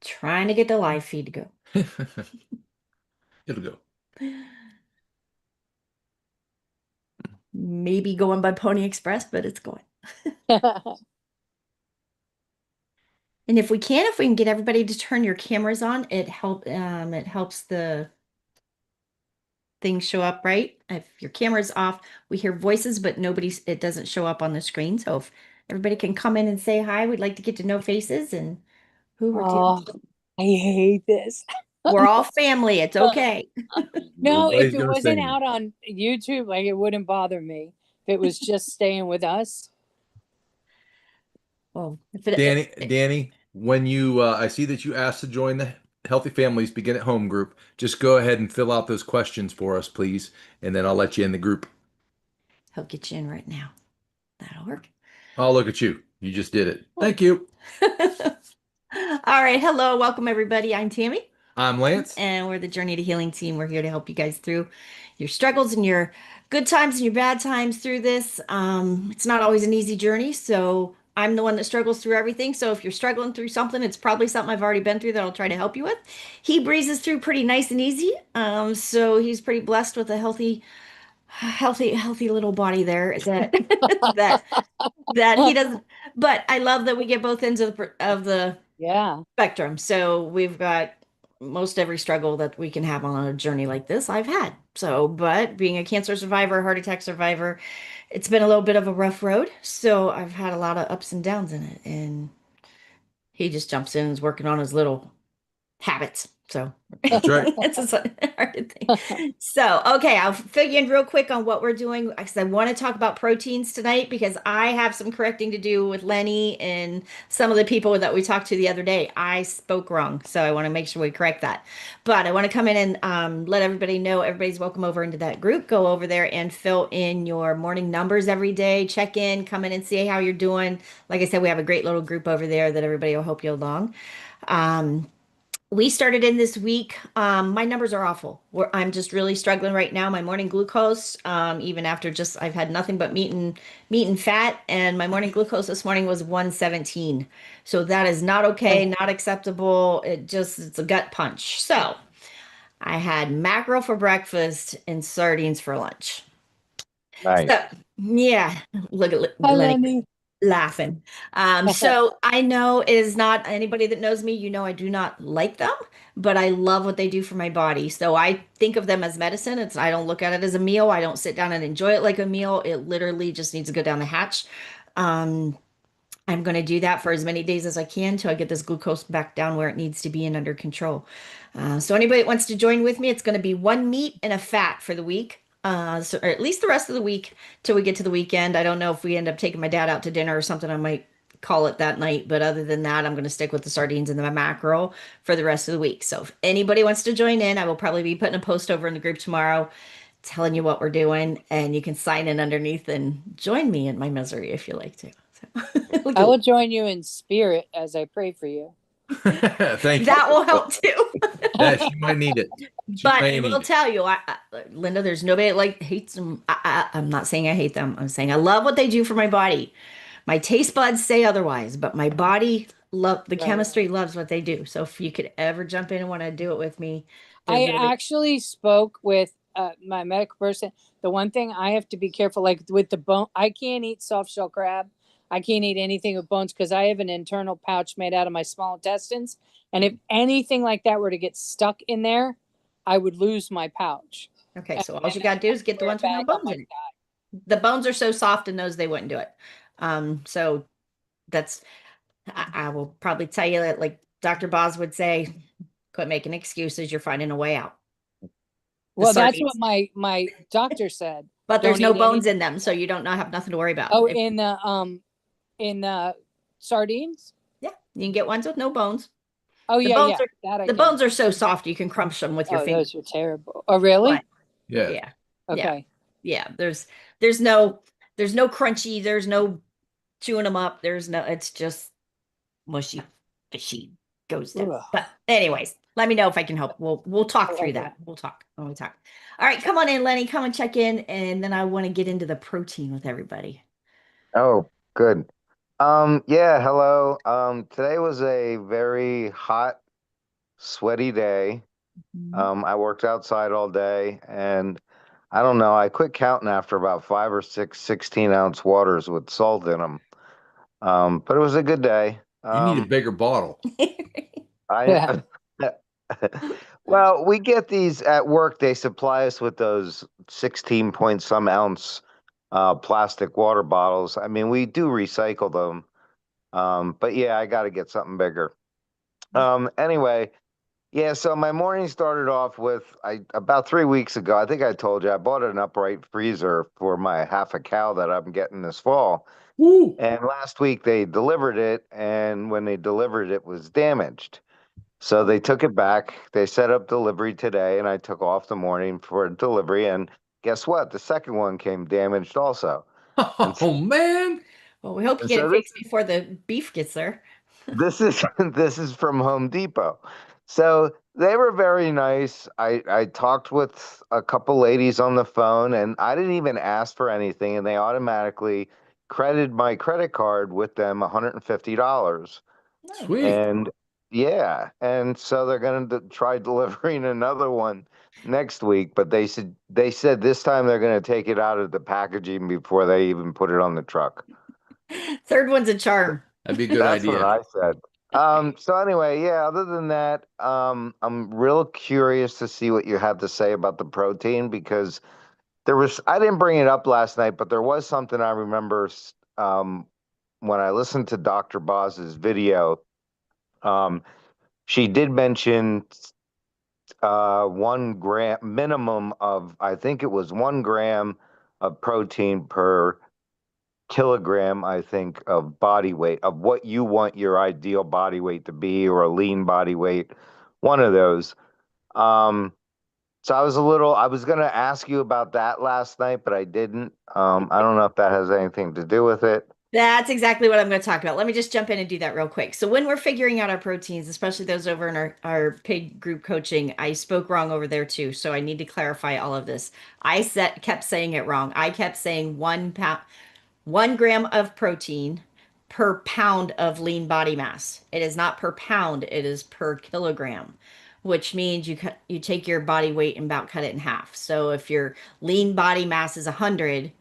Trying to get the live feed to go. It'll go. Maybe going by Pony Express, but it's going. And if we can get everybody to turn your cameras on, it helps the things show up right. If your camera's off, we hear voices, but it doesn't show up on the screen. So if everybody can come in and say hi, we'd like to get to know faces and who we're dealing Oh, I hate this. with. We're all family. It's okay. No, if Nobody's it gonna say wasn't anything. out on YouTube, like it wouldn't bother me. If it was just staying with us. Well, Danny, when you I see that you asked to join the Healthy Families Begin at Home group, just go ahead and fill out those questions for us, please, and then I'll let you in the group. he'll get you in right now. That'll work. Oh, look at you. You just did it. Thank you. All right. Hello. Welcome, everybody. I'm Tammy, I'm Lance. and we're the Journey to Healing team. We're here to help you guys through your struggles and your good times and your bad times through this. It's not always an easy journey, so I'm the one that struggles through everything. So if you're struggling through something, it's probably something I've already been through that I'll try to help you with. He breezes through pretty nice and easy. So he's pretty blessed with a healthy little body there that that that he doesn't. But I love that we get both ends of the Yeah. spectrum. So we've got most every struggle that we can have on a journey like this, I've had. So, but being a cancer survivor, heart attack survivor, it's been a little bit of a rough road. So I've had a lot of ups and downs in it. And he just jumps in and is working on his little habits. So That's right. it's a hard thing. So, okay, I'll fill you in real quick on what we're doing because I want to talk about proteins tonight because I have some correcting to do with Lenny and some of the people that we talked to the other day. I spoke wrong, so I want to make sure we correct that. But I want to come in and let everybody know everybody's welcome over into that group. Go over there and fill in your morning numbers every day. Check in, come in and see how you're doing. Like I said, we have a great little group over there that everybody will help you along. Um, we started in this week. My numbers are awful. I'm just really struggling right now. My morning glucose, even after just I've had nothing but meat and fat, and my morning glucose this morning was 117. So that is not okay, not acceptable. It's a gut punch. So I had mackerel for breakfast and sardines for lunch. Nice. So yeah, look at Hi, Lenny Lenny. laughing. So I know it is not anybody that knows me, I do not like them, but I love what they do for my body. So I think of them as medicine. I don't look at it as a meal. I don't sit down and enjoy it like a meal. It literally just needs to go down the hatch. Um, I'm going to do that for as many days as I can till I get this glucose back down where it needs to be and under control. So anybody that wants to join with me, it's going to be one meat and a fat for the week. Or at least the rest of the week till we get to the weekend. I don't know if we end up taking my dad out to dinner or something. I might call it that night. But other than that, I'm going to stick with the sardines and the mackerel for the rest of the week. So if anybody wants to join in, I will probably be putting a post over in the group tomorrow telling you what we're doing. And you can sign in underneath and join me in my misery if you like to. So, I will join you in spirit as I pray for you. Thank you. that will help too. Yeah, she might need it. She But I may will need it. tell you, Linda, there's nobody that hates them. I'm not saying I hate them. I'm saying I love what they do for my body. My taste buds say otherwise, but my body love the Right. chemistry loves what they do. So if you could ever jump in and want to do it with me, they're I really actually spoke with my medical person. The one thing I have to be careful, like with the bone, I can't eat soft shell crab. I can't eat anything with bones because I have an internal pouch made out of my small intestines. And if anything like that were to get stuck in there, I would lose my pouch. okay. And So all then you I'd gotta do have is to get the wear a ones with no bag on bones my in it. The bones are so soft in those they wouldn't do it. So that's I will probably tell you that, like Dr. Boz would say, quit making excuses. You're finding a way out. The Well, that's what sardines, my doctor said. but there's Don't no eat bones anything. in them, so you don't have nothing to worry about. Oh, in the sardines. Yeah, you can get ones with no bones. Oh The yeah, bones yeah, are that I the can. bones are so soft you can crunch them with your Oh, finger. those are terrible. Oh, But really? Yeah. yeah, yeah, Okay. yeah. There's no there's no crunchy. There's no chewing them up. There's no. It's just mushy, fishy goes down. Ugh. But anyways, let me know if I can help. We'll talk through that. We'll talk when we talk. All right, come on in, Lenny. Come and check in, and then I want to get into the protein with everybody. Oh, good. Yeah, hello. Today was a very hot sweaty day. Mhm. I worked outside all day, and I don't know. I quit counting after about 5 or 6 16-ounce waters with salt in them. But it was a good day. You need a bigger bottle. Yeah. I well, we get these at work. They supply us with those 16 point some ounce plastic water bottles. I mean, we do recycle them. But yeah, I got to get something bigger. Anyway, yeah, so my morning started off with I about 3 weeks ago, I think I told you I bought an upright freezer for my half a cow that I'm getting this fall. Woo! And last week they delivered it, and when they delivered it, it was damaged. So they took it back. They set up delivery today, and I took off the morning for delivery. And guess what? The second one came damaged also. And, Oh man. Well, we hope you and get it so this fixed before the beef gets there. this is this is from Home Depot. So they were very nice. I talked with a couple ladies on the phone, and I didn't even ask for anything, and they automatically credited my credit card with them $150. Nice. Sweet. And yeah, and so they're going to try delivering another one next week, but they said this time they're going to take it out of the packaging before they even put it on the truck. Third one's a charm. That'd be a good That's what idea. I said. So anyway, yeah, other than that, I'm real curious to see what you had to say about the protein because I didn't bring it up last night, but there was something I remember when I listened to Dr. Boz's video. Um, she did mention 1 gram minimum of, I think it was 1 gram of protein per kilogram, I think, of body weight, of what you want your ideal body weight to be, or a lean body weight, one of those. Um, so I was going to ask you about that last night, but I didn't. I don't know if that has anything to do with it. That's exactly what I'm going to talk about. Let me just jump in and do that real quick. So when we're figuring out our proteins, especially those over in our paid group coaching, I spoke wrong over there too. So I need to clarify all of this. Kept saying it wrong. I kept saying 1 pound, 1 gram of protein per pound of lean body mass. It is not per pound, it is per kilogram, which means you take your body weight and about cut it in half. So if your lean body mass is 100,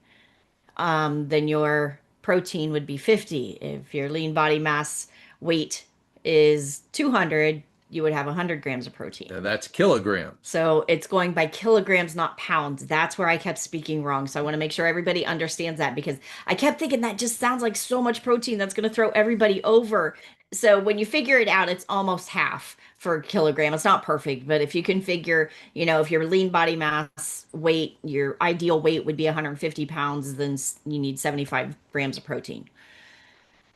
then your protein would be 50. If your lean body mass weight is 200, you would have 100 grams of protein. Now that's kilograms. So it's going by kilograms, not pounds. That's where I kept speaking wrong. So I want to make sure everybody understands that because I kept thinking that just sounds like so much protein that's going to throw everybody over. So when you figure it out, it's almost half for a kilogram. It's not perfect, but if you can figure, if your lean body mass weight, your ideal weight would be 150 pounds, then you need 75 grams of protein.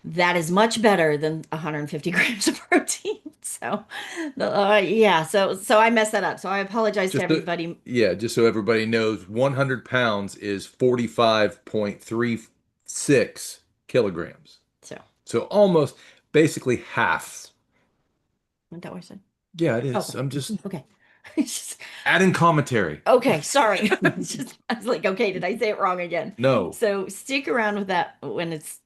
That is much better than 150 grams of protein. So, yeah, so I messed that up. So I apologize to Just to, everybody. yeah, just so everybody knows, 100 pounds is 45.36 kilograms. So, So almost basically half. isn't that what I said? Yeah, it Oh, is. I'm just okay. It's just, adding commentary. okay, sorry. I was like, okay, did I say it wrong again? No. So stick around with that when it's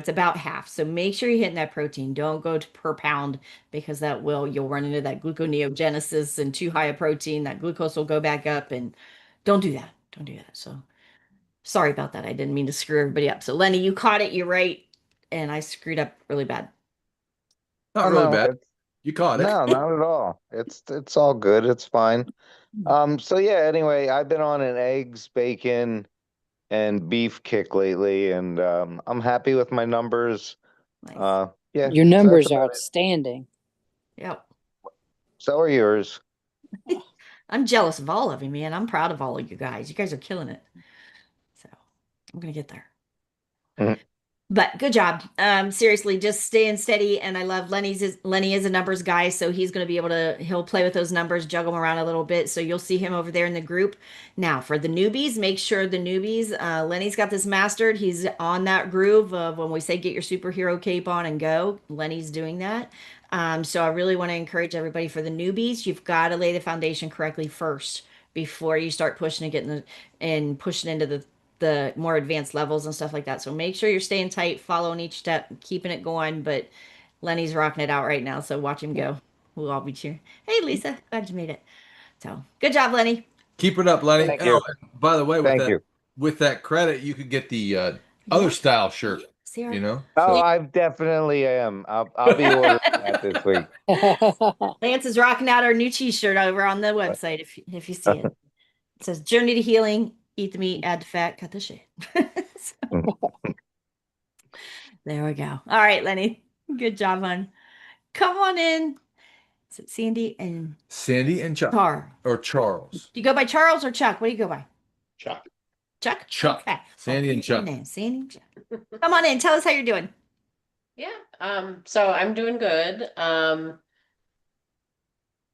about half. So make sure you're hitting that protein. Don't go to per pound because you'll run into that gluconeogenesis and too high a protein. That glucose will go back up and don't do that. Don't do that. So sorry about that. I didn't mean to screw everybody up. So Lenny, you caught it. You're right. And I screwed up really bad. Not Oh really no, bad. You caught it. no, not at all. It's all good. It's fine. So yeah, anyway, I've been on an eggs, bacon, and beef kick lately, and I'm happy with my numbers. Nice. Yeah, Your so that's numbers are about it. outstanding. Yep. So are yours. I'm jealous of all of you, man. I'm proud of all of you guys. You guys are killing it. So I'm gonna get there. Mhm. But good job. Seriously, just staying steady. And I love Lenny is a numbers guy, so he'll play with those numbers, juggle them around a little bit. So you'll see him over there in the group. Now for the newbies, make sure Lenny's got this mastered. He's on that groove of when we say get your superhero cape on and go. Lenny's doing that. So I really want to encourage everybody for the newbies, you've got to lay the foundation correctly first before you start pushing and pushing into the more advanced levels and stuff like that. So make sure you're staying tight, following each step, keeping it going. But Lenny's rocking it out right now, so watch him go. we'll all be cheering. Hey, Lisa, glad you made it. So good job, Lenny. Keep it up, Lenny. Thank Oh, you. and by the way, Thank you. with that credit, you could get the other Yeah. style shirt, Sarah. you know? Oh, So I definitely am. I'll be ordering that this week. Lance is rocking out our new T-shirt over on the website if you see it. It says "Journey to Healing: Eat the meat, add the fat, cut the shit." So, there we go. All right, Lenny. Good job, hon. Come on in. Is it Sandy and Sandy and Chuck Char? or Charles. Do you go by Charles or Chuck? What do you go by? Chuck. Chuck? Chuck. Okay. Sandy and Chuck. Name, Sandy and Chuck. Come on in. Tell us how you're doing. Yeah, so I'm doing good.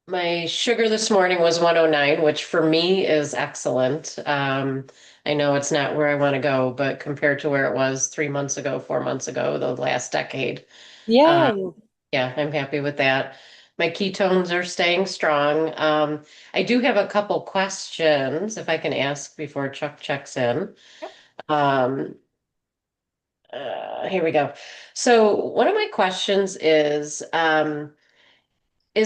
My sugar this morning was 109, which for me is excellent. I know it's not where I want to go, but compared to where it was 3 months ago, 4 months ago, the last decade, Yay. yeah, I'm happy with that. My ketones are staying strong. I do have a couple questions if I can ask before Chuck checks in. Yep. Here we go. So one of my questions is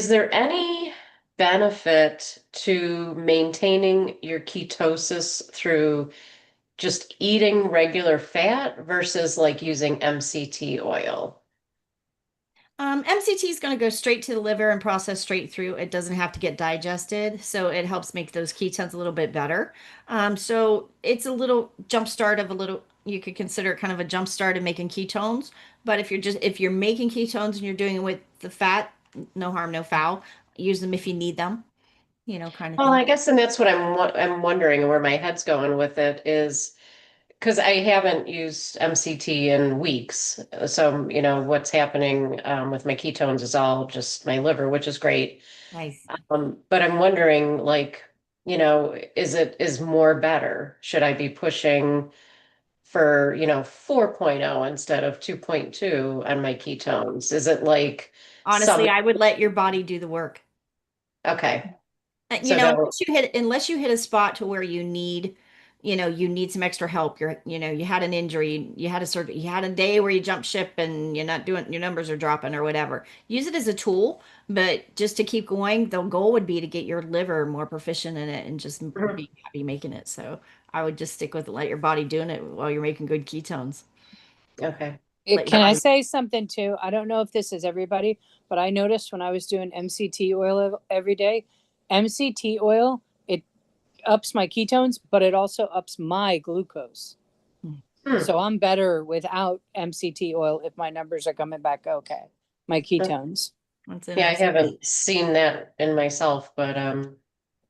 there any benefit to maintaining your ketosis through just eating regular fat versus like using MCT oil? MCT is going to go straight to the liver and process straight through. It doesn't have to get digested, so it helps make those ketones a little bit better. So it's a little jump start of a little. You could consider it kind of a jump start in making ketones. But if you're making ketones and you're doing it with the fat, no harm, no foul. Use them if you need them. Kind of Well, thing. I guess, and that's what I'm wondering, and where my head's going with it is because I haven't used MCT in weeks. So, what's happening with my ketones is all just my liver, which is great. Nice. But I'm wondering, like, is more better? Should I be pushing for, 4.0 instead of 2.2 on my ketones? Is it like Honestly, I would let your body do the work. okay. So Unless you hit a spot to where you need some extra help. You had an injury, you had a day where you jumped ship and you're not doing, your numbers are dropping or whatever. Use it as a tool, but just to keep going, the goal would be to get your liver more proficient in it and just be happy making it. So I would just stick with let your body doing it while you're making good ketones. Okay. Can I say something too? I don't know if this is everybody, but I noticed when I was doing MCT oil every day, MCT oil, it ups my ketones, but it also ups my glucose. So I'm better without MCT oil if my numbers are coming back okay. My ketones. Yeah, I haven't seen that in myself, but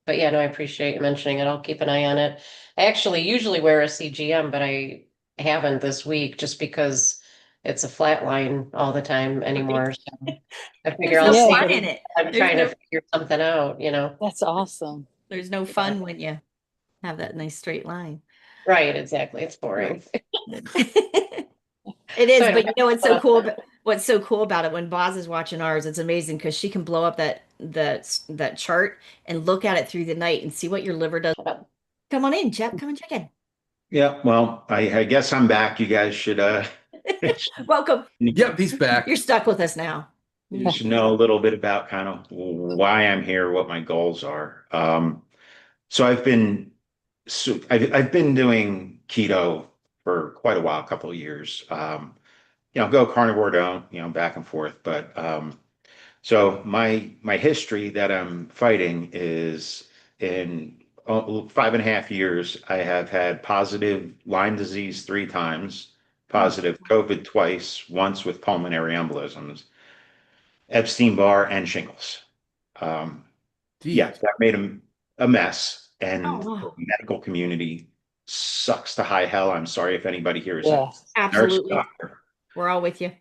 yeah, no, I appreciate you mentioning it. I'll keep an eye on it. I actually usually wear a CGM, but I haven't this week just because it's a flat line all the time anymore. So I figure There's I'll no see. fun in it. I'm trying to figure something out, That's awesome. There's no fun when you have that nice straight line. Right, exactly. It's boring. It is, So but what's so cool what's so cool about it when Boz is watching ours, it's amazing because she can blow up that chart and look at it through the night and see what your liver does. Come on in, Jeff. Come and check in. Yeah, well, I guess I'm back. You guys should Welcome. Yep, he's back. You're stuck with us now. you should know a little bit about kind of why I'm here, what my goals are. So I've been doing keto for quite a while, a couple of years. Go carnivore, don't, back and forth. But so my history that I'm fighting is in 5.5 years, I have had positive Lyme disease 3 times, positive COVID twice, once with pulmonary embolisms, Epstein-Barr, and shingles. Yes, that made a mess, and the medical community sucks to high hell. I'm sorry if anybody here is a Absolutely. nurse, doctor. We're all with you.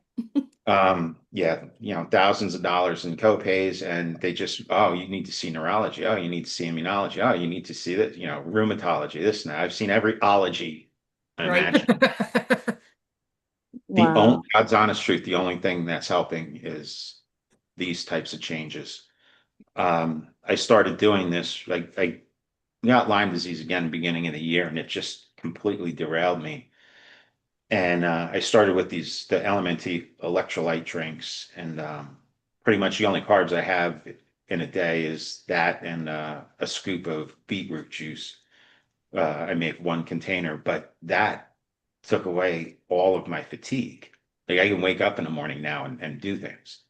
Thousands of dollars in copays, and they just, oh, you need to see neurology. Oh, you need to see immunology. Oh, you need to see that, rheumatology, this and that. I've seen every ology imaginable. God's honest truth, the only thing that's helping is these types of changes. I started doing this, I got Lyme disease again beginning of the year, and it just completely derailed me. And I started with the LMNT electrolyte drinks, and pretty much the only carbs I have in a day is that and a scoop of beetroot juice. I make one container, but that took away all of my fatigue. Like I can wake up in the morning now and do things.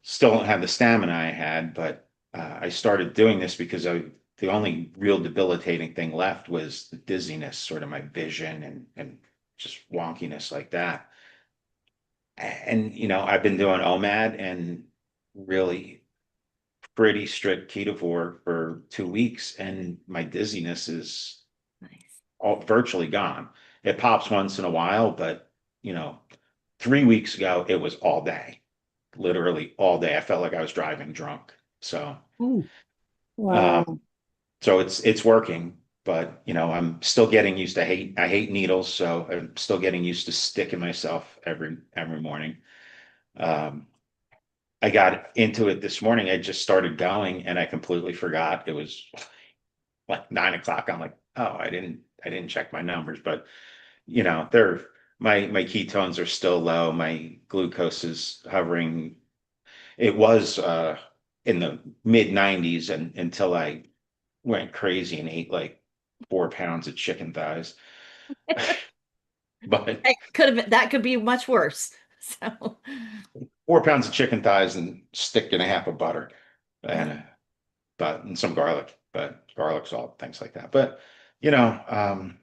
Still don't have the stamina I had, but I started doing this because the only real debilitating thing left was the dizziness, sort of my vision and just wonkiness like that. And I've been doing OMAD and really pretty strict ketovore for 2 weeks, and my dizziness is Nice. all virtually gone. It pops once in a while, but 3 weeks ago it was all day, literally all day. I felt like I was driving drunk. So, Ooh. Wow. so it's working, but I'm still getting used to I hate needles, so I'm still getting used to sticking myself every morning. I got into it this morning. I just started going and I completely forgot. It was like 9 o'clock. I'm like, oh, I didn't check my numbers, but they're my ketones are still low. My glucose is hovering. It was in the mid 90s and until I went crazy and ate like 4 pounds of chicken thighs. But That could be much worse. So 4 pounds of chicken thighs and stick and a half of butter and and some garlic, but garlic salt, things like that. But you know, um,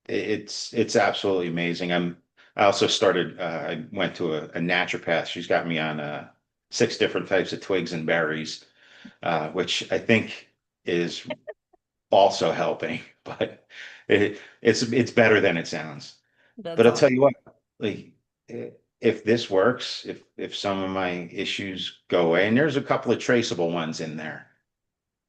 it's absolutely amazing. I also started. I went to a naturopath. She's got me on 6 different types of twigs and berries, which I think is also helping. But it's better than it sounds. But that's I'll all. tell you what, like if this works, if some of my issues go away, and there's a couple of traceable ones in there,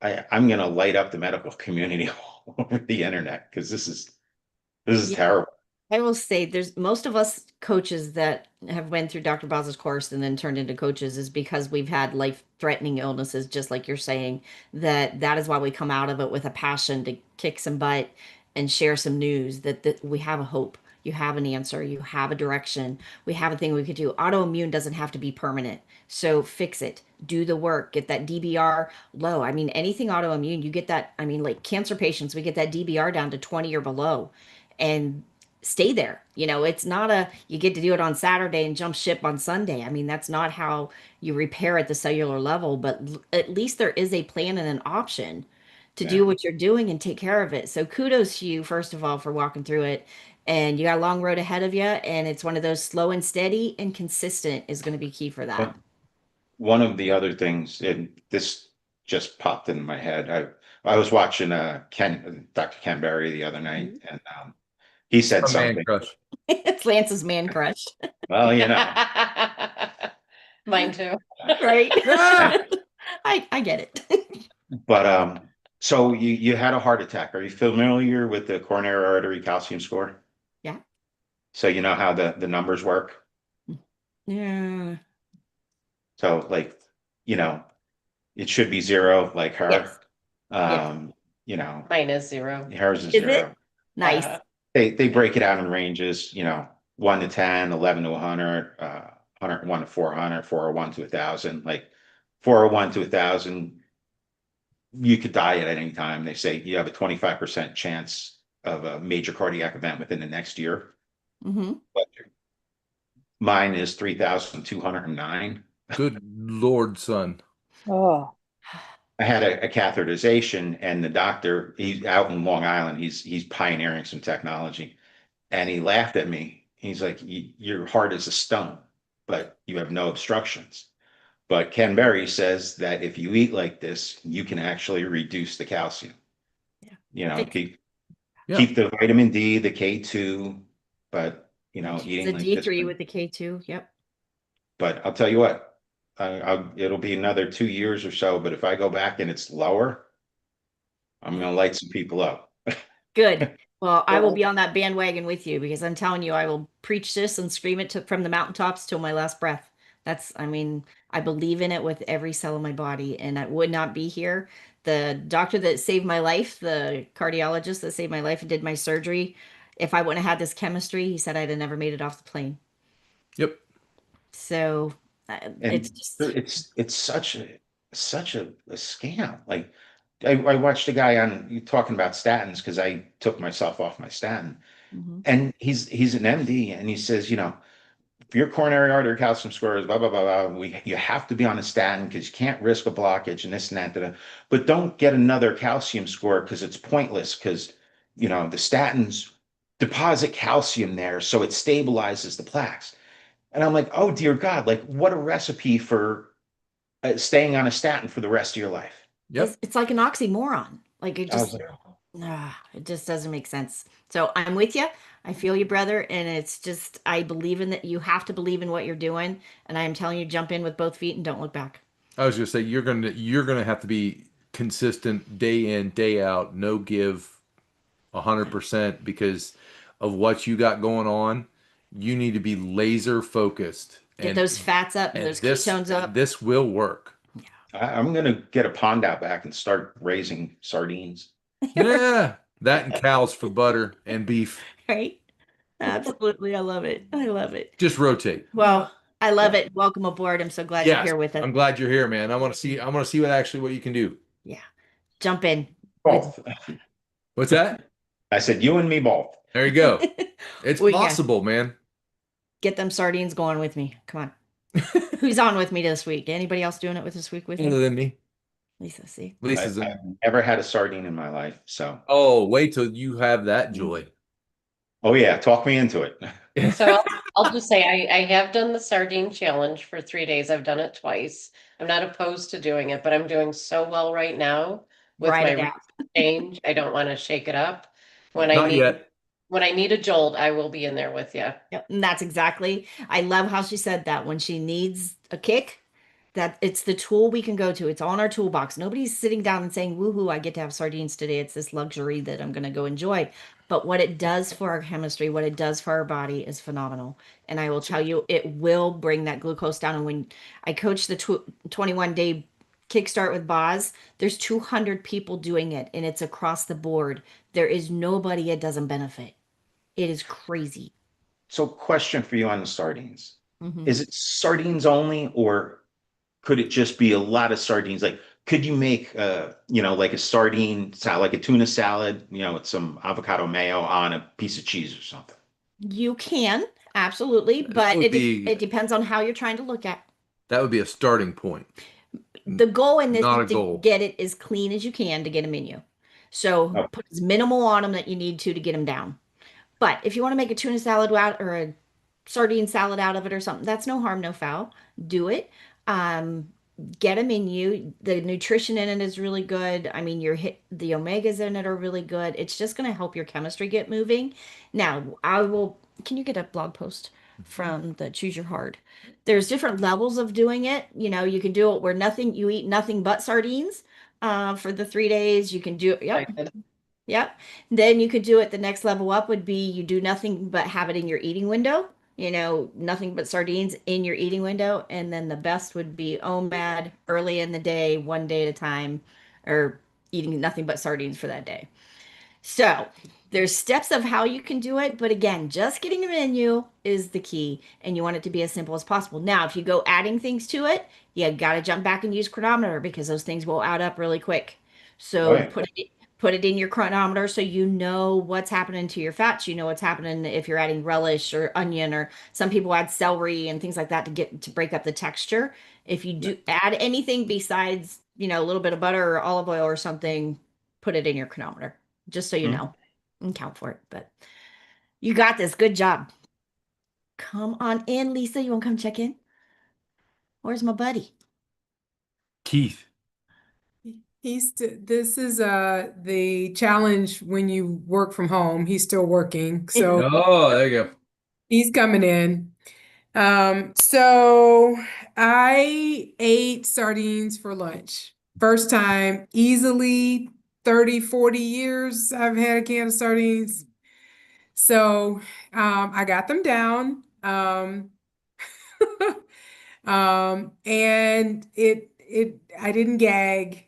I'm gonna light up the medical community all over the internet because this is terrible. I will say there's most of us coaches that have went through Dr. Boz's course and then turned into coaches is because we've had life-threatening illnesses, just like you're saying, that is why we come out of it with a passion to kick some butt and share some news that we have a hope. You have an answer, you have a direction, we have a thing we could do. Autoimmune doesn't have to be permanent. So fix it, do the work, get that DBR low. I mean, anything autoimmune, you get that. I mean, like cancer patients, we get that DBR down to 20 or below. And stay there. It's not you get to do it on Saturday and jump ship on Sunday. I mean, that's not how you repair at the cellular level, but at least there is a plan and an option to do Yeah. what you're doing and take care of it. So kudos to you, first of all, for walking through it. And you got a long road ahead of you. And it's one of those slow and steady and consistent is going to be key for that. One of the other things, and this just popped in my head. I was watching Dr. Ken Berry the other night, and he said A man something. crush. It's Lance's man crush, Well, Mine too. right? Ah! I get it. but so you had a heart attack. Are you familiar with the coronary artery calcium score? Yeah. So you know how the numbers work. Yeah. So you know, it should be zero, like Yes. her. Yes. Um, you know, Mine is 0. hers is Is zero. it? Nice. They break it out in ranges, 1 to 10, 11 to 100, 101 to 400, 401 to 1,000. Like 401 to 1,000, you could die at any time. They say you have a 25% chance of a major cardiac event within the next year. Hmm. But mine is 3,209. Good Lord, son. Oh, I had a catheterization, and the doctor, he's out in Long Island. He's pioneering some technology, and he laughed at me. He's like, "Your heart is a stone, but you have no obstructions." But Ken Berry says that if you eat like this, you can actually reduce the calcium. Yeah. Fix Keep Yeah. keep the vitamin D, the K2, but It's eating a like this. D3 with the K2. Yep. But I'll tell you what, it'll be another 2 years or so. But if I go back and it's lower, I'm gonna light some people up. Good. Well, I will Well, be on that bandwagon with you because I'm telling you, I will preach this and scream it from the mountaintops till my last breath. I mean, I believe in it with every cell in my body, and I would not be here. The doctor that saved my life, the cardiologist that saved my life and did my surgery, if I wouldn't have had this chemistry, he said I'd have never made it off the plane. Yep. So It's And just, it's such a scam. Like I watched a guy on you talking about statins because I took myself off my statin, mhm. and he's an MD, and he says, if your coronary artery calcium score is blah blah blah blah, you have to be on a statin because you can't risk a blockage and this and that, da, da. But don't get another calcium score because it's pointless because the statins deposit calcium there, so it stabilizes the plaques. And I'm like, oh dear God, like what a recipe for staying on a statin for the rest of your life. Yep. it's like an oxymoron. Like it I was just, like, it just doesn't make sense. So I'm with you. I feel you, brother. And it's just, I believe in that. You have to believe in what you're doing. And I am telling you, jump in with both feet and don't look back. I was gonna say you're gonna have to be consistent day in, day out, no give 100% because of what you got going on. You need to be laser focused, Get those fats up and and those ketones up. this will work. I'm gonna get a pond out back and start raising sardines. Yeah, that and cows for butter and beef. Right? Absolutely. I love it. I love it. Just rotate. Well, I love Yeah. it. Welcome aboard. I'm so glad you're Yes, here with us. I'm glad you're here, man. I want to see what you can do. Yeah. Jump in. Both. What's that? I said, you and me both. There you go. It's We got- possible, man. Get them sardines going with me. Come on. Who's on with me this week? Anybody else doing it with this week with Other me? than me. Lisa, see? Lisa's I've never had a sardine in my life. So, Oh, wait till you have that joy. oh yeah, talk me into it. So I'll just say I have done the sardine challenge for 3 days. I've done it twice. I'm not opposed to doing it, but I'm doing so well right now with Write my it out. change. I don't want to shake it up. When I Not need yet. when I need a jolt, I will be in there with you. Yep. And that's exactly, I love how she said that when she needs a kick, that it's the tool we can go to. It's on our toolbox. Nobody's sitting down and saying, woohoo, I get to have sardines today. It's this luxury that I'm going to go enjoy. But what it does for our chemistry, what it does for our body is phenomenal. And I will tell you, it will bring that glucose down. And when I coach the 21-day kickstart with Boz, there's 200 people doing it and it's across the board. There is nobody it doesn't benefit. It is crazy. So, question for you on the sardines. Mhm. Is it sardines only, or could it just be a lot of sardines? Like, could you make like a sardine salad, like a tuna salad, with some avocado mayo on a piece of cheese or something? You can, absolutely, but would be- it depends on how you're trying to look at. That would be a starting point. The goal in this Not is a to goal. get it as clean as you can to get them in you. So Oh. put as minimal on them that you need to get them down. But if you want to make a tuna salad out or a sardine salad out of it or something, that's no harm, no foul. Do it. Get them in you. The nutrition in it is really good. I mean, the omegas in it are really good. It's just going to help your chemistry get moving. Now, can you get a blog post from the Choose Your Heart? There's different levels of doing it. You can do it where you eat nothing but sardines for the 3 days. You can do, yep. Yep. Then you could do it. The next level up would be you do nothing but have it in your eating window, nothing but sardines in your eating window. And then the best would be OMAD early in the day, 1 day at a time, or eating nothing but sardines for that day. So there's steps of how you can do it. But again, just getting a menu is the key. And you want it to be as simple as possible. Now, if you go adding things to it, you got to jump back and use chronometer because those things will add up really quick. So Right. put it in your chronometer so you know what's happening to your fats. You know what's happening if you're adding relish or onion, or some people add celery and things like that to break up the texture. If you do add anything besides, a little bit of butter or olive oil or something, put it in your chronometer just so you know and count for it. But you got this. Good job. Come on in, Lisa. You want to come check in? Where's my buddy? Keith. This is the challenge when you work from home. He's still working, so Oh, there you go. he's coming in. So I ate sardines for lunch. First time, easily 30, 40 years I've had a can of sardines. So I got them down. And I didn't gag.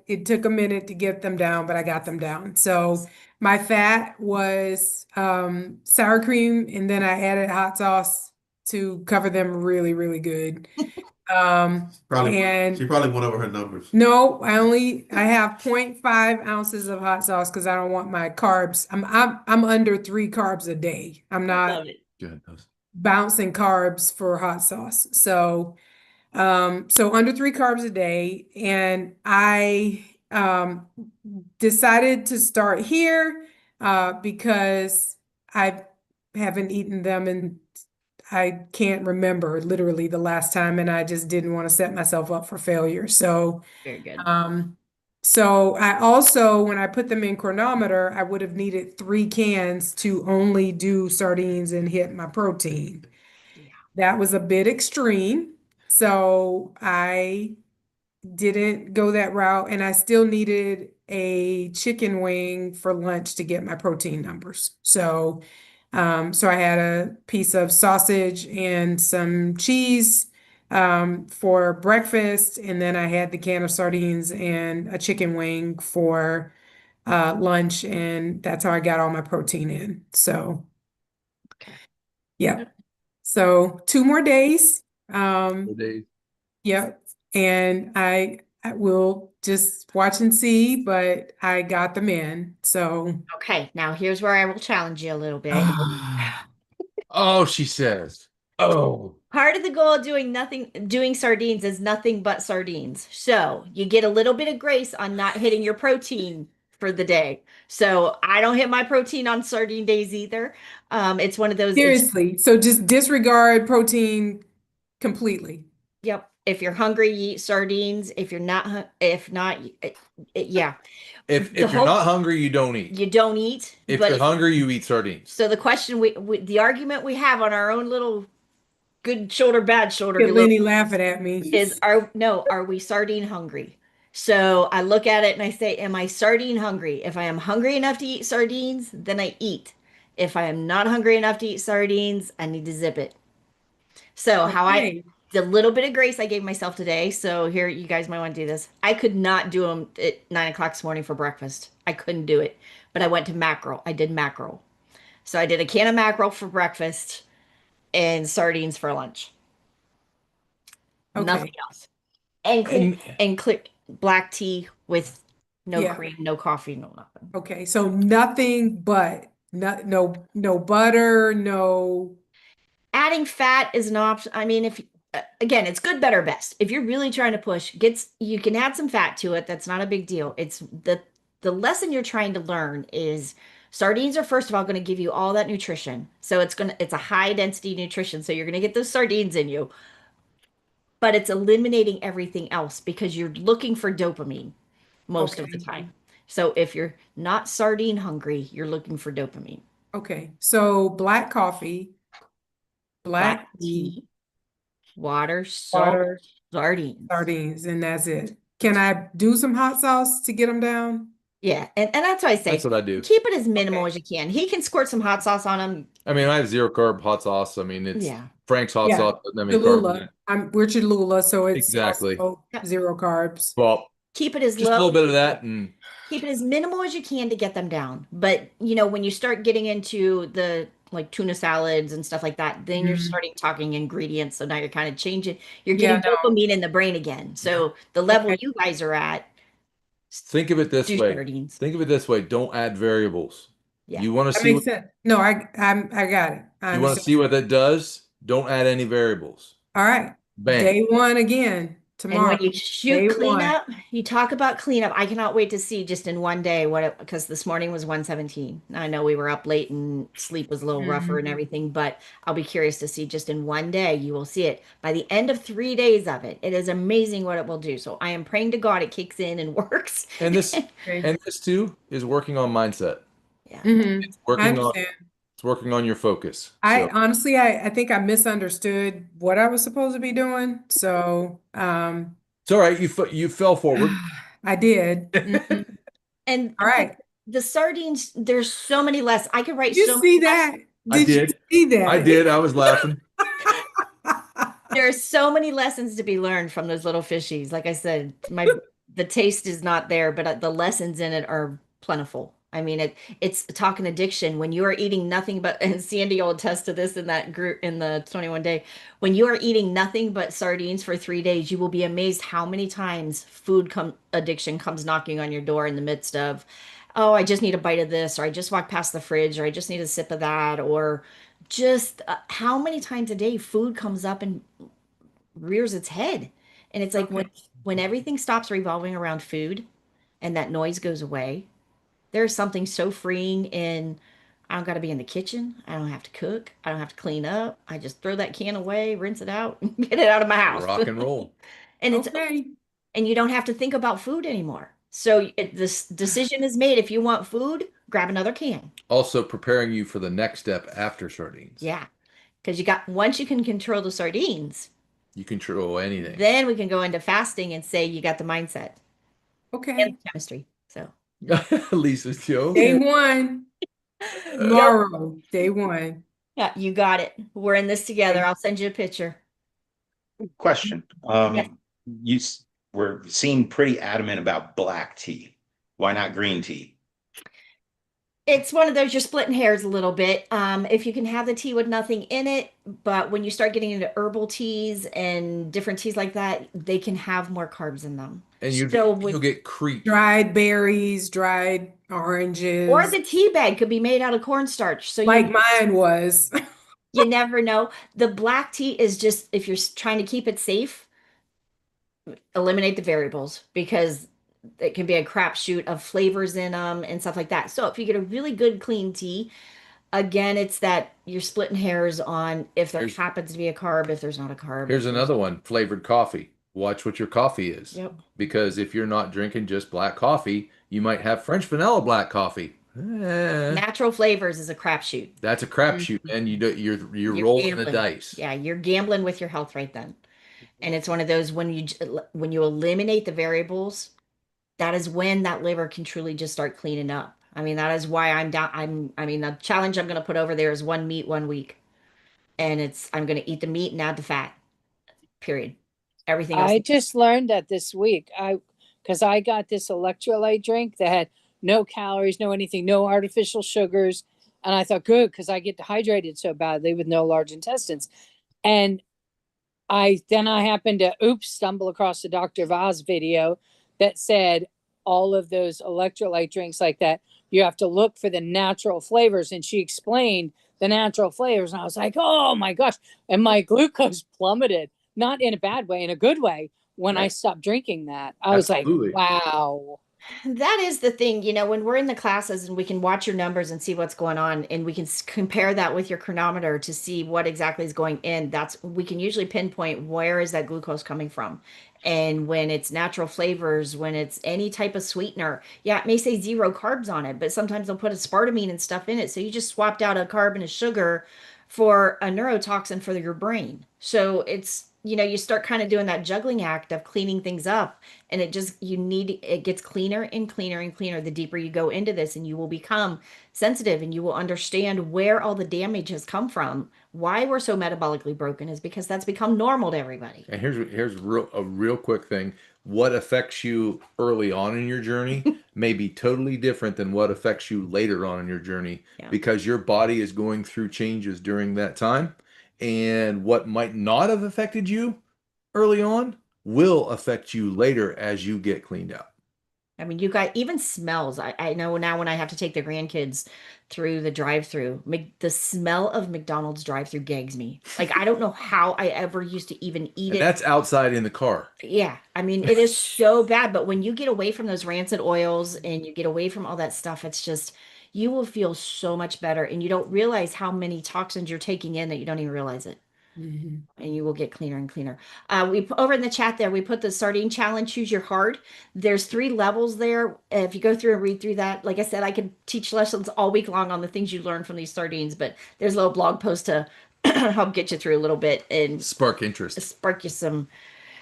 It took a minute to get them down, but I got them down. So my fat was sour cream, and then I added hot sauce to cover them really, really good. She And probably went over her numbers. no, I have 0.5 ounces of hot sauce because I don't want my carbs. I'm under 3 carbs a day. I'm not Love it. Goodness. bouncing carbs for hot sauce. So under 3 carbs a day, and I decided to start here because I haven't eaten them and I can't remember literally the last time, and I just didn't want to set myself up for failure. So Very good. so I also, when I put them in chronometer, I would have needed 3 cans to only do sardines and hit my protein. Yeah. That was a bit extreme. So I didn't go that route, and I still needed a chicken wing for lunch to get my protein numbers. So so I had a piece of sausage and some cheese for breakfast, and then I had the can of sardines and a chicken wing for lunch, and that's how I got all my protein in. So, Okay. yeah. So 2 more days. The days. Yep. And I will just watch and see, but I got them in. So Okay, now here's where I will challenge you a little bit. Oh, she says. Oh. Part of the goal of doing sardines is nothing but sardines. So you get a little bit of grace on not hitting your protein for the day. So I don't hit my protein on sardine days either. It's one of those, seriously, so just disregard protein completely. yep. If you're hungry, you eat sardines. If you're not, if not, yeah. If The you're whole- not hungry, you don't eat. You don't eat. If but you're hungry, you eat sardines. So the question the argument we have on our own little good shoulder, bad shoulder Get Lenny laughing at me. is are we sardine hungry? So I look at it and I say, am I sardine hungry? If I am hungry enough to eat sardines, then I eat. If I am not hungry enough to eat sardines, I need to zip it. So Okay. the little bit of grace I gave myself today. So here, you guys might want to do this. I could not do them at 9 o'clock this morning for breakfast. I couldn't do it, but I went to mackerel. I did mackerel. So I did a can of mackerel for breakfast and sardines for lunch. Okay. Nothing else. And clear black tea with no cream, no coffee, no nothing. Okay, so nothing but no butter, no. Adding fat is an option. I mean, if again, it's good, better, best. If you're really trying to push, you can add some fat to it. That's not a big deal. It's the lesson you're trying to learn is sardines are first of all going to give you all that nutrition. So it's a high density nutrition. So you're going to get those sardines in you. But it's eliminating everything else because you're looking for dopamine most of the time. So if you're not sardine hungry, you're looking for dopamine. Okay, so black coffee, black tea, water, salt, sardines, and that's it. Can I do some hot sauce to get them down? Yeah, and that's what I say. That's what I do. Keep it as minimal as you can. He can squirt some hot sauce on them. I mean, I have 0-carb hot sauce. I mean, it's Frank's hot sauce. I mean, Cholula. We're Cholula, so it's exactly also 0 carbs. Well, keep it as just low. a little bit of that, and keep it as minimal as you can to get them down. But when you start getting into the like tuna salads and stuff like that, then you're starting talking ingredients. So now you're kind of changing. You're getting dopamine in the brain again. So the level you guys are at. Think of it this way. Sardines. Think of it this way. Don't add variables. Yeah. You want to That see makes sense. No, I got it. You want to see what that does? Don't add any variables. All right. Bam. Day 1 again. Tomorrow. And when you shoot cleanup, you talk about cleanup. I cannot wait to see just in one day because this morning was 117. I know we were up late and sleep was a little rougher and everything, but I'll be curious to see just in one day, you will see it. By the end of 3 days of it, it is amazing what it will do. So I am praying to God it kicks in and works. And this too is working on mindset. Yeah. It's working on your focus. Honestly, I think I misunderstood what I was supposed to be doing. So, it's all right. You fell forward. I did. And all right. The sardines, there's so many less. I could write Did you see that? Did you see that? I did. I was laughing. There are so many lessons to be learned from those little fishies. Like I said, the taste is not there, but the lessons in it are plentiful. I mean, it's talking addiction. When you are eating nothing but, and Sandy will attest to this in that group in the 21 day, when you are eating nothing but sardines for 3 days, you will be amazed how many times addiction comes knocking on your door in the midst of, oh, I just need a bite of this, or I just walked past the fridge, or I just need a sip of that, or just how many times a day food comes up and rears its head. And it's like Okay. when everything stops revolving around food and that noise goes away, there's something so freeing in I don't got to be in the kitchen. I don't have to cook. I don't have to clean up. I just throw that can away, rinse it out, and get it out of my house. Rock and roll. And it's Okay. and you don't have to think about food anymore. So this decision is made. If you want food, grab another can. Also preparing you for the next step after sardines. Yeah. Because once you can control the sardines, You control anything. then we can go into fasting and say you got the mindset and Okay. the chemistry. So Lisa's joke. Day one, tomorrow, day one. yeah, you got it. We're in this together. I'll send you a picture. Question. Yes. You were seem pretty adamant about black tea. Why not green tea? It's one of those you're splitting hairs a little bit. If you can have the tea with nothing in it, but when you start getting into herbal teas and different teas like that, they can have more carbs in them. And So you'll get creep. Dried berries, dried oranges. or the tea bag could be made out of cornstarch. So like mine was. you never know. The black tea is just if you're trying to keep it safe, eliminate the variables because it can be a crapshoot of flavors in them and stuff like that. So if you get a really good clean tea, again, it's that you're splitting hairs on if there happens to be a carb, if there's not a carb. Here's another one, flavored coffee. Watch what your coffee is. Yep. Because if you're not drinking just black coffee, you might have French vanilla black coffee. Natural flavors is a crapshoot. That's a crapshoot, man. You're rolling the gambling. dice. Yeah, you're gambling with your health right then. And it's one of those when you eliminate the variables, that is when that liver can truly just start cleaning up. I mean, that is why I'm down. I mean, the challenge I'm going to put over there is 1 meat 1 week. And I'm going to eat the meat and add the fat, period. Everything else. I just learned that this week. Because I got this electrolyte drink that had no calories, no anything, no artificial sugars. And I thought, good, because I get dehydrated so badly with no large intestines. And I happened to stumble across the Dr. Voz video that said all of those electrolyte drinks like that, you have to look for the natural flavors. And she explained the natural flavors. And I was like, oh my gosh. And my glucose plummeted, not in a bad way, in a good way. When I stopped drinking that, I was like, wow. That is the thing, when we're in the classes and we can watch your numbers and see what's going on, and we can compare that with your chronometer to see what exactly is going in. We can usually pinpoint where is that glucose coming from. And when it's natural flavors, when it's any type of sweetener, yeah, it may say 0 carbs on it, but sometimes they'll put aspartame and stuff in it. So you just swapped out a carb and a sugar for a neurotoxin for your brain. So it's, you start kind of doing that juggling act of cleaning things up, and it gets cleaner and cleaner and cleaner the deeper you go into this, and you will become sensitive and you will understand where all the damage has come from. Why we're so metabolically broken is because that's become normal to everybody. And here's a real quick thing. What affects you early on in your journey may be totally different than what affects you later on in your journey, because your body is going through changes during that time. And what might not have affected you early on will affect you later as you get cleaned out. I mean, you got even smells. I know now when I have to take the grandkids through the drive-through, the smell of McDonald's drive-through gags me. Like, I don't know how I ever used to even eat it. That's outside in the car. Yeah. I mean, it is so bad. But when you get away from those rancid oils and you get away from all that stuff, it's just, you will feel so much better. And you don't realize how many toxins you're taking in that you don't even realize it. Mm-hmm. And you will get cleaner and cleaner. We over in the chat there, we put the sardine challenge, choose your heart. There's 3 levels there. If you go through and read through that, like I said, I could teach lessons all week long on the things you learn from these sardines, but there's a little blog post to help get you through a little bit and spark interest, spark you some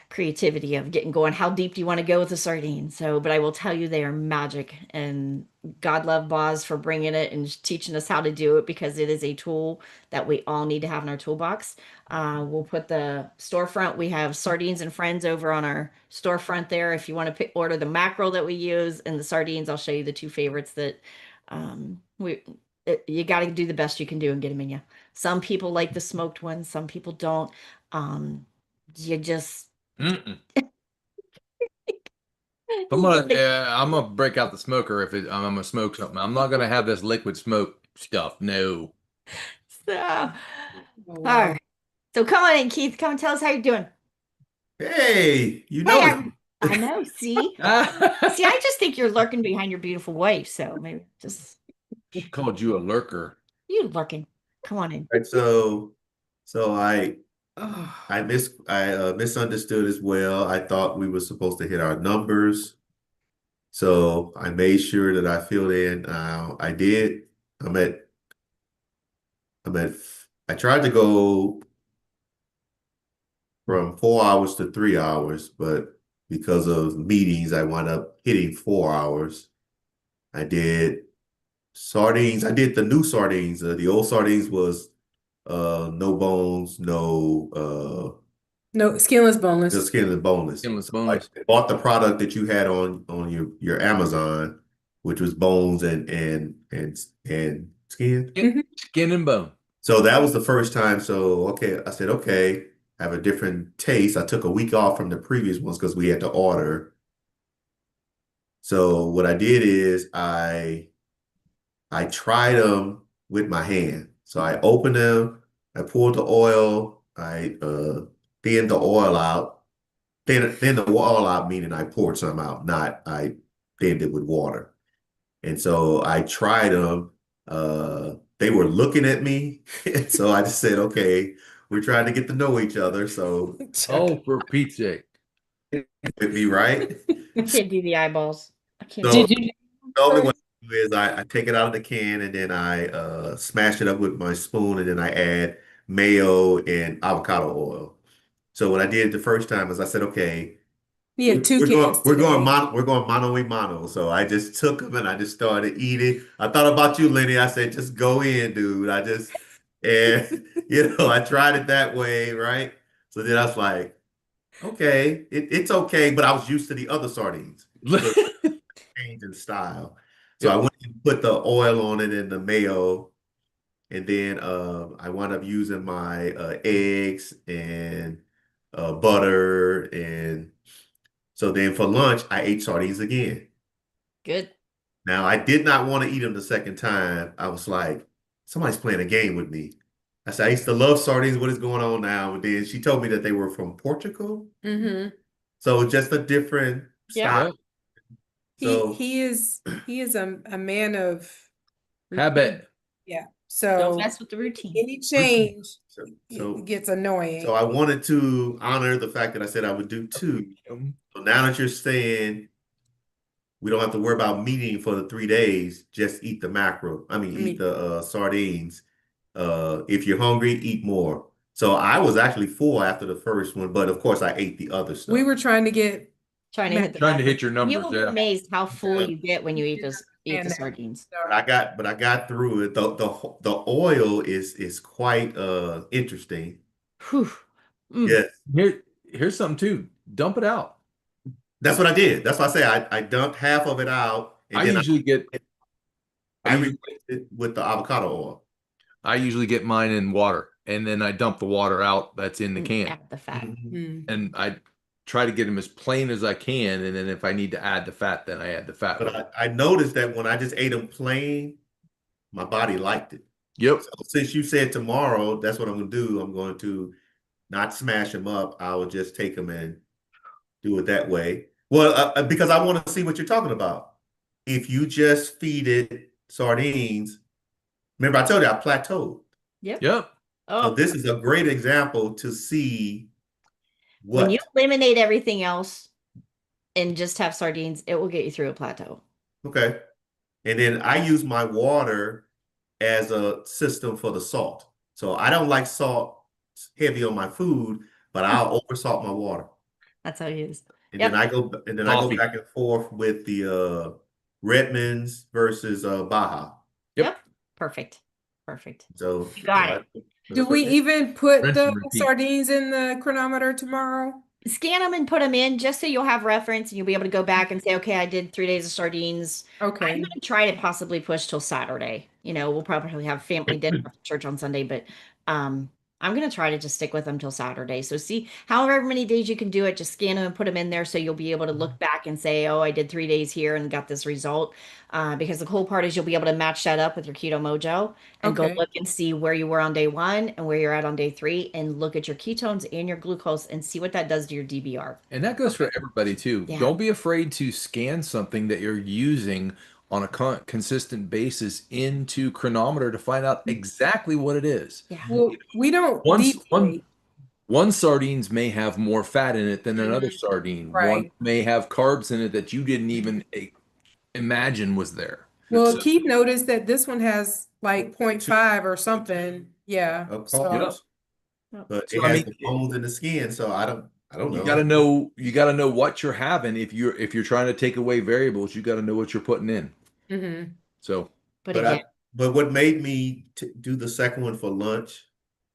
creativity of getting going. How deep do you want to go with the sardine? But I will tell you, they are magic, and God love Boz for bringing it and teaching us how to do it, because it is a tool that we all need to have in our toolbox. We'll put the storefront. We have Sardines and Friends over on our storefront there. If you want to order the mackerel that we use and the sardines, I'll show you the 2 favorites that You got to do the best you can do and get them in you. Some people like the smoked ones, some people don't. You just Mm-mm. I'm gonna break out the smoker if I'm gonna smoke something. I'm not gonna have this liquid smoke stuff. No. so. All Wow. right. So come on in, Keith. Come and tell us how you're doing. Hey, you Hey, know, I know. See, I just think you're lurking behind your beautiful wife. So maybe just She called you a lurker. you lurking. Come on in. right, so I misunderstood as well. I thought we were supposed to hit our numbers. So I made sure that I filled in. I did. I'm at, I tried to go from 4 hours to 3 hours, but because of meetings, I wound up hitting 4 hours. I did sardines. I did the new sardines. The old sardines was no bones, No, skinless, boneless. just skin and boneless. Skinless, So boneless. I bought the product that you had on your Amazon, which was bones and skin. Skin and bone. So that was the first time. So okay, I said okay, have a different taste. I took a week off from the previous ones because we had to order. So what I did is I tried them with my hand. So I opened them, I poured the oil, I thinned the oil out. Thinned the oil out, meaning I poured some out, not I thinned it with water. And so I tried them. They were looking at me. And so I just said, okay, we're trying to get to know each other. So Oh, for Pete's sake. with me, right? I can't do the eyeballs. I can't. So Did you? normally what I do is I take it out of the can and then I smash it up with my spoon and then I add mayo and avocado oil. So what I did the first time is I said, okay, Yeah, two cans we're going today. we're going mano a mano. So I just took them and I just started eating. I thought about you, Lenny. I said, just go in, dude. And I tried it that way, right? So then I was like, okay, it's okay, but I was used to the other sardines. So change in style. So I Yep. went and put the oil on it and the mayo, and then I wound up using my eggs and butter, and so then for lunch I ate sardines again. Good. Now I did not want to eat them the second time. I was like, somebody's playing a game with me. I said I used to love sardines. What is going on now? And then she told me that they were from Portugal, Mm-hmm. so it's just a different Yeah. style. Yep. So He is a man of Habit. Yeah. Don't So mess with the routine. any change so it gets annoying. So I wanted to honor the fact that I said I would do two. So now that you're saying we don't have to worry about meeting for the 3 days, just eat the mackerel. Eat the sardines. If you're hungry, eat more. So I was actually full after the first one, but of course I ate the other stuff. We were trying to get Trying to hit the Trying to macros. hit your You numbers, will be yeah. amazed how full Yeah. you get when you eat the And sardines. But I got through it. The oil is quite interesting. Whew. Mm. Yes. Here's something too. Dump it out. That's what I did. That's why I say I dumped half of it out and I then usually get I replaced it with the avocado oil. I usually get mine in water and then I dump the water out that's in the can. Add the fat. And I try to get them as plain as I can, and then if I need to add the fat, then I add the fat. But I noticed that when I just ate them plain, my body liked it. Yep. So since you said tomorrow, that's what I'm going to do. I'm going to not smash them up. I will just take them and do it that way. Well, because I want to see what you're talking about. If you just feed it sardines, remember I told you I plateaued. Yep. Yep. Oh, So this is a great example to see when you what. eliminate everything else and just have sardines, it will get you through a plateau. Okay. And then I use my water as a system for the salt. So I don't like salt heavy on my food, but I'll oversalt my water. That's how it is. And Yep. then I go Coffee. back and forth with the Redmonds versus Baja. Yep. Perfect. So You got it. Do we even put Rinse the and repeat. sardines in the chronometer tomorrow? Scan them and put them in just so you'll have reference and you'll be able to go back and say, okay, I did 3 days of sardines. I'm Okay. going to try to possibly push till Saturday. We'll probably have family dinner after church on Sunday, but um, I'm going to try to just stick with them till Saturday. So see, however many days you can do it, just scan them and put them in there so you'll be able to look back and say, oh, I did 3 days here and got this result. Because the cool part is you'll be able to match that up with your Keto Mojo and go Okay. look and see where you were on day 1 and where you're at on day 3 and look at your ketones and your glucose and see what that does to your DBR. And that goes for everybody too. Yeah. Don't be afraid to scan something that you're using on a consistent basis into Chronometer to find out exactly what it is. Yeah. Well, we don't One deviate. sardines may have more fat in it than another sardine. One Right. may have carbs in it that you didn't even imagine was there. Well, So- Keith noticed that this one has like 0.5 or something. Yeah. Of So, course. Yeah. But So, it I has mean, the bones in the skin, so I don't You know. gotta know what you're having. If you're trying to take away variables, you gotta know what you're putting in. mhm. So But But again, but what made me do the second one for lunch,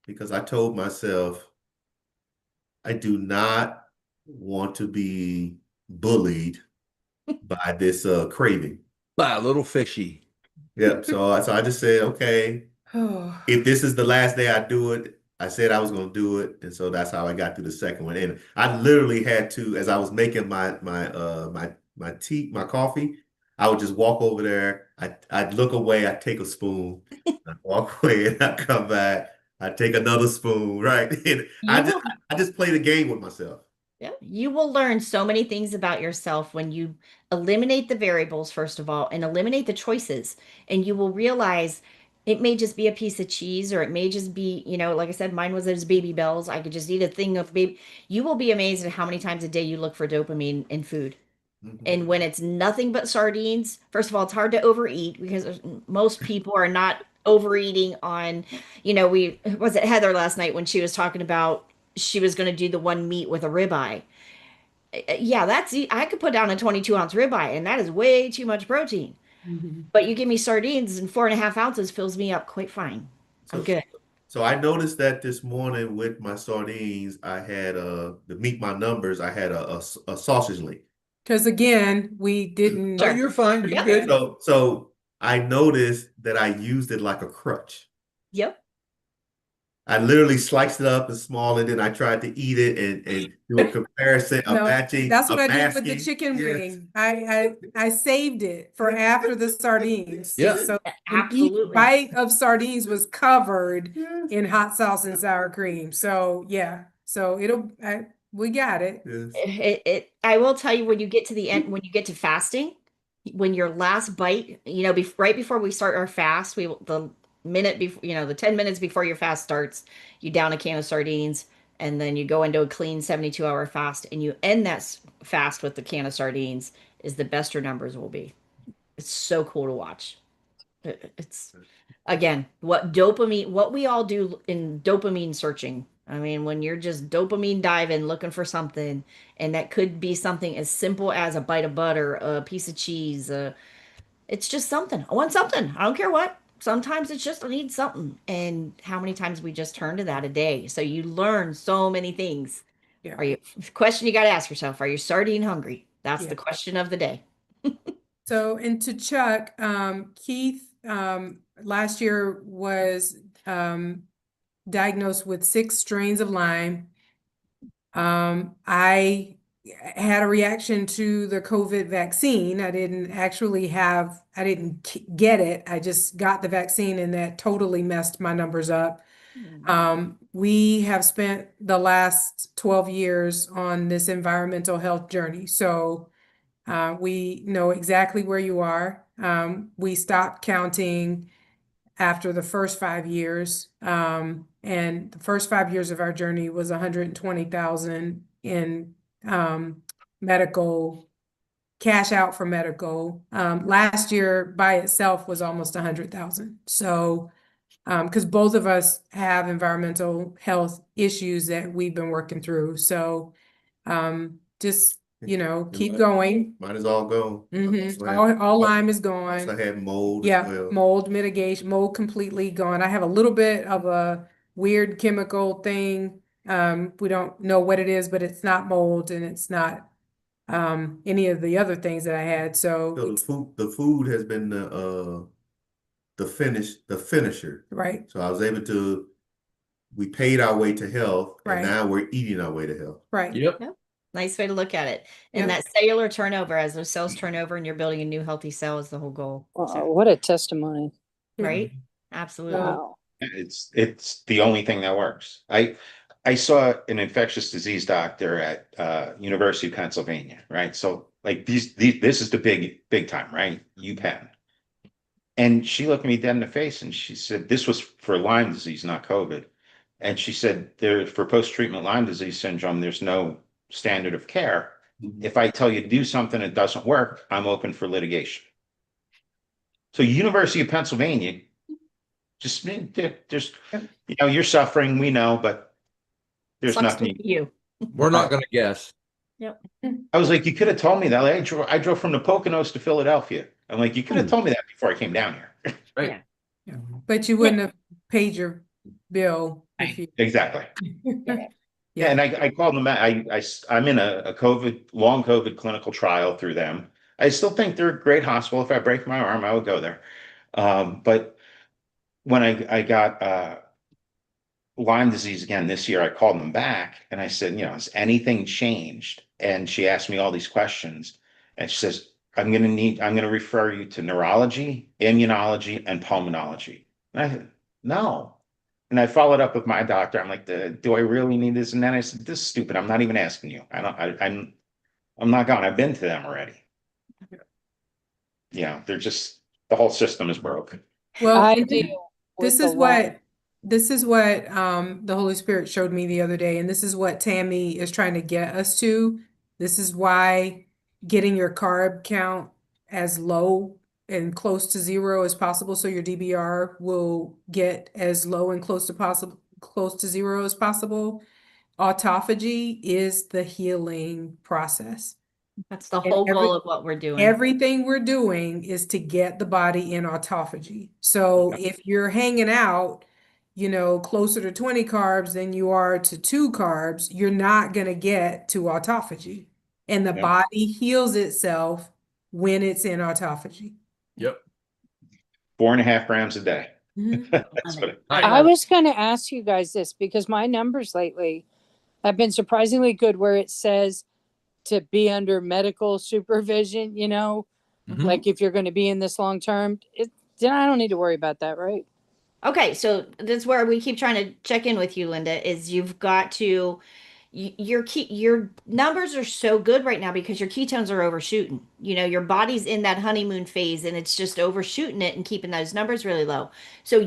because I told myself I do not want to be bullied by this craving. a little fishy. Yep. So I just said, okay, Oh, if this is the last day I do it, I said I was going to do it, and so that's how I got through the second one. And I literally had to, as I was making my tea, my coffee, I would just walk over there. I'd look away. I'd take a spoon. I'd walk away, and I'd come back. I'd take another spoon, right? And you will I just played a game with myself. Yeah, you will learn so many things about yourself when you eliminate the variables, first of all, and eliminate the choices. And you will realize it may just be a piece of cheese, or it may just be, like I said, mine was those Baby Bells. I could just eat a thing of baby. You will be amazed at how many times a day you look for dopamine in food. And when it's nothing but sardines, first of all, it's hard to overeat because most people are not overeating on, we was it Heather last night when she was talking about she was going to do the one meat with a ribeye. Yeah, I could put down a 22-ounce ribeye, and that is way too much protein. mhm. But you give me sardines, and 4.5 ounces fills me up quite fine. I'm So, good. so I noticed that this morning with my sardines, I had to meet my numbers, I had a sausage link. Because again, we didn't. Oh, you're fine. You're Yeah. good. So I noticed that I used it like a crutch. Yep. I literally sliced it up and small, and then I tried to eat it and do a comparison, a No, matching, that's a what I did with the masking. chicken Yes. wing. I saved it for after the sardines. Yeah. So Absolutely. each bite of sardines was covered Yes. in hot sauce and sour cream. So yeah. So we got it. Yes. I will tell you when you get to the end, when you get to fasting, when your last bite, right before we start our fast, the minute before, the 10 minutes before your fast starts, you down a can of sardines, and then you go into a clean 72-hour fast, and you end that fast with the can of sardines, is the best your numbers will be. It's so cool to watch. It's again, what we all do in dopamine searching. I mean, when you're just dopamine diving, looking for something, and that could be something as simple as a bite of butter, a piece of cheese, it's just something. I want something. I don't care what. Sometimes it's just I need something. And how many times we just turn to that a day. So you learn so many things. Yeah. Question you got to ask yourself, are you sardine hungry? That's Yeah. the question of the day. So, and to Chuck, Keith, last year was diagnosed with 6 strains of Lyme. I had a reaction to the COVID vaccine. I didn't get it. I just got the vaccine, and that totally messed my numbers up. We have spent the last 12 years on this environmental health journey. So we know exactly where you are. We stopped counting after the first 5 years. And the first 5 years of our journey was 120,000 in medical cash out for medical. Last year by itself was almost 100,000. So, because both of us have environmental health issues that we've been working through. So, just, keep going. Mine is all gone. All Lyme is gone. So I had mold as Yeah, well. mold mitigation, mold completely gone. I have a little bit of a weird chemical thing We don't know what it is, but it's not mold and it's not any of the other things that I had. So So the food has been the finisher. right, So I was able to, we paid our way to health, and right, now we're eating our way to health. right. Yep. Yep. Nice way to look at it. And Yep. that cellular turnover, as those cells turn over and you're building a new healthy cell, is the whole goal. Oh, So, what a testimony. right? Absolutely. Wow. It's the only thing that works. I saw an infectious disease doctor at University of Pennsylvania, right? So like these this is the big time, right? UPenn. And she looked me dead in the face and she said, this was for Lyme disease, not COVID. And she said, there for post-treatment Lyme disease syndrome, there's no standard of care. If I tell you to do something that doesn't work, I'm open for litigation. So University of Pennsylvania, just there's, you're suffering, we know, but there's Sucks nothing. to be you. We're not going to guess. Yep. I was like, you could have told me that. Like, I drove from the Poconos to Philadelphia. I'm like, you could have told me that before I came down here. Right. Yeah. But you wouldn't have paid your bill if you. Exactly. Yeah. Yeah, and I called them. I'm in a long COVID clinical trial through them. I still think they're a great hospital. If I break my arm, I would go there. But when I got Lyme disease again this year, I called them back and I said, has anything changed? And she asked me all these questions, and she says, I'm going to refer you to neurology, immunology, and pulmonology. And I said, no. And I followed up with my doctor. I'm like, do I really need this? And then I said, this is stupid. I'm not even asking you. I'm not going. I've been to them already. Yeah, they're just, the whole system is broken. Well, I and deal this with is a what lot. this is what the Holy Spirit showed me the other day, and this is what Tammy is trying to get us to. This is why getting your carb count as low and close to zero as possible, so your DBR will get as low and close to zero as possible. Autophagy is the healing process. That's the And whole goal of what we're doing. everything we're doing is to get the body in autophagy. So if you're hanging out, closer to 20 carbs than you are to 2 carbs, you're not going to get to autophagy. And the Yeah. body heals itself when it's in autophagy. Yep. 4.5 grams a day. Mhm. That's what I was going to ask you guys this because my numbers lately have been surprisingly good where it says to be under medical supervision, Mhm. like if you're going to be in this long term, then I don't need to worry about that, right? Okay, so that's where we keep trying to check in with you, Linda, is you've got to your numbers are so good right now because your ketones are overshooting. Your body's in that honeymoon phase and it's just overshooting it and keeping those numbers really low. So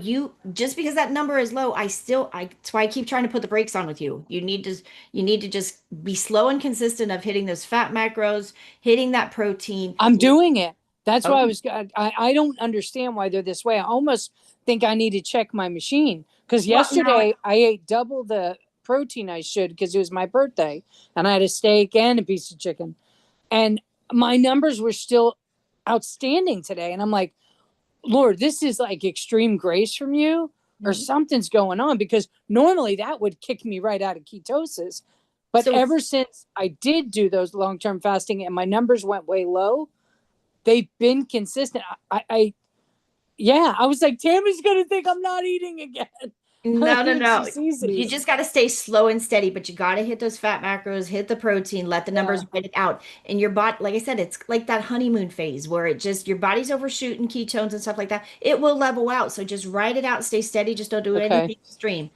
just because that number is low, that's why I keep trying to put the brakes on with you. You need to just be slow and consistent of hitting those fat macros, hitting that protein. I'm doing it. That's why Okay. I don't understand why they're this way. I almost think I need to check my machine because Well, yesterday I ate double the protein I should because it was my birthday and I had a steak and a piece of chicken. And my numbers were still outstanding today. And I'm like, Lord, this is like extreme grace from you, or Mhm. something's going on because normally that would kick me right out of ketosis. But So ever since I did do those long-term fasting and my numbers went way low, they've been consistent. I was like, Tammy's gonna think I'm not eating again. No. She sees You these. just got to stay slow and steady, but you got to hit those fat macros, hit the protein, let the numbers write it out. And your body, like I said, it's like that honeymoon phase where your body's overshooting ketones and stuff like that. It will level out. So just write it out, stay steady, just don't do Okay. anything extreme.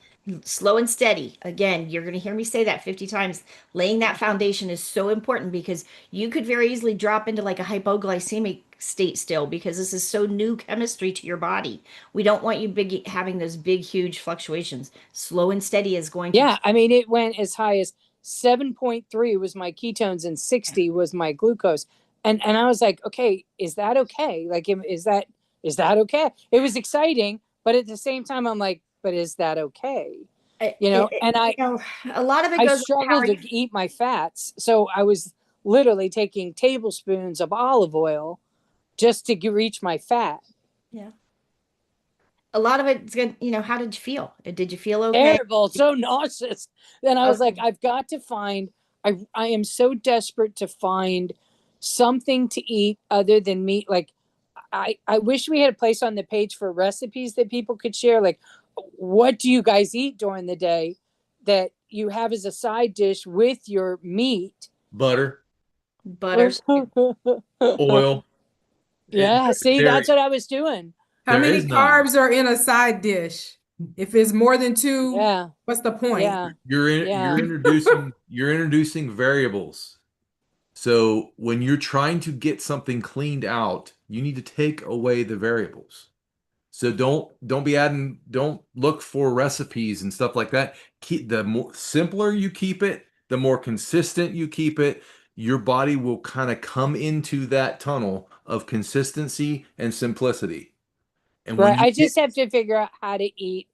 Slow and steady. Again, you're going to hear me say that 50 times. Laying that foundation is so important because you could very easily drop into like a hypoglycemic state still because this is so new chemistry to your body. We don't want you having those big, huge fluctuations. Slow and steady is going to. Yeah, I mean, it went as high as 7.3 was my ketones and 60 was my glucose. And I was like, okay, is that okay? Like, is that okay? It was exciting, but at the same time, I'm like, but is that okay? And a lot of it I goes with struggled how to eat my fats. So I was literally taking tablespoons of olive oil just to reach my fat. Yeah. a lot of it's good. How did you feel? Did you feel okay? Terrible, so nauseous. Then I was like, Okay. I've got to find, I am so desperate to find something to eat other than meat. Like, I wish we had a place on the page for recipes that people could share. Like, what do you guys eat during the day that you have as a side dish with your meat? Butter, Butter. oil. Yeah, see, There, that's what I was doing. How there many is none. carbs are in a side dish? If it's more than two, Yeah, what's the point? yeah, yeah. You're introducing variables. So when you're trying to get something cleaned out, you need to take away the variables. So don't look for recipes and stuff like that. Keep the more simpler you keep it, the more consistent you keep it, your body will kind of come into that tunnel of consistency and simplicity. And when Right. you I get just have to figure out how to eat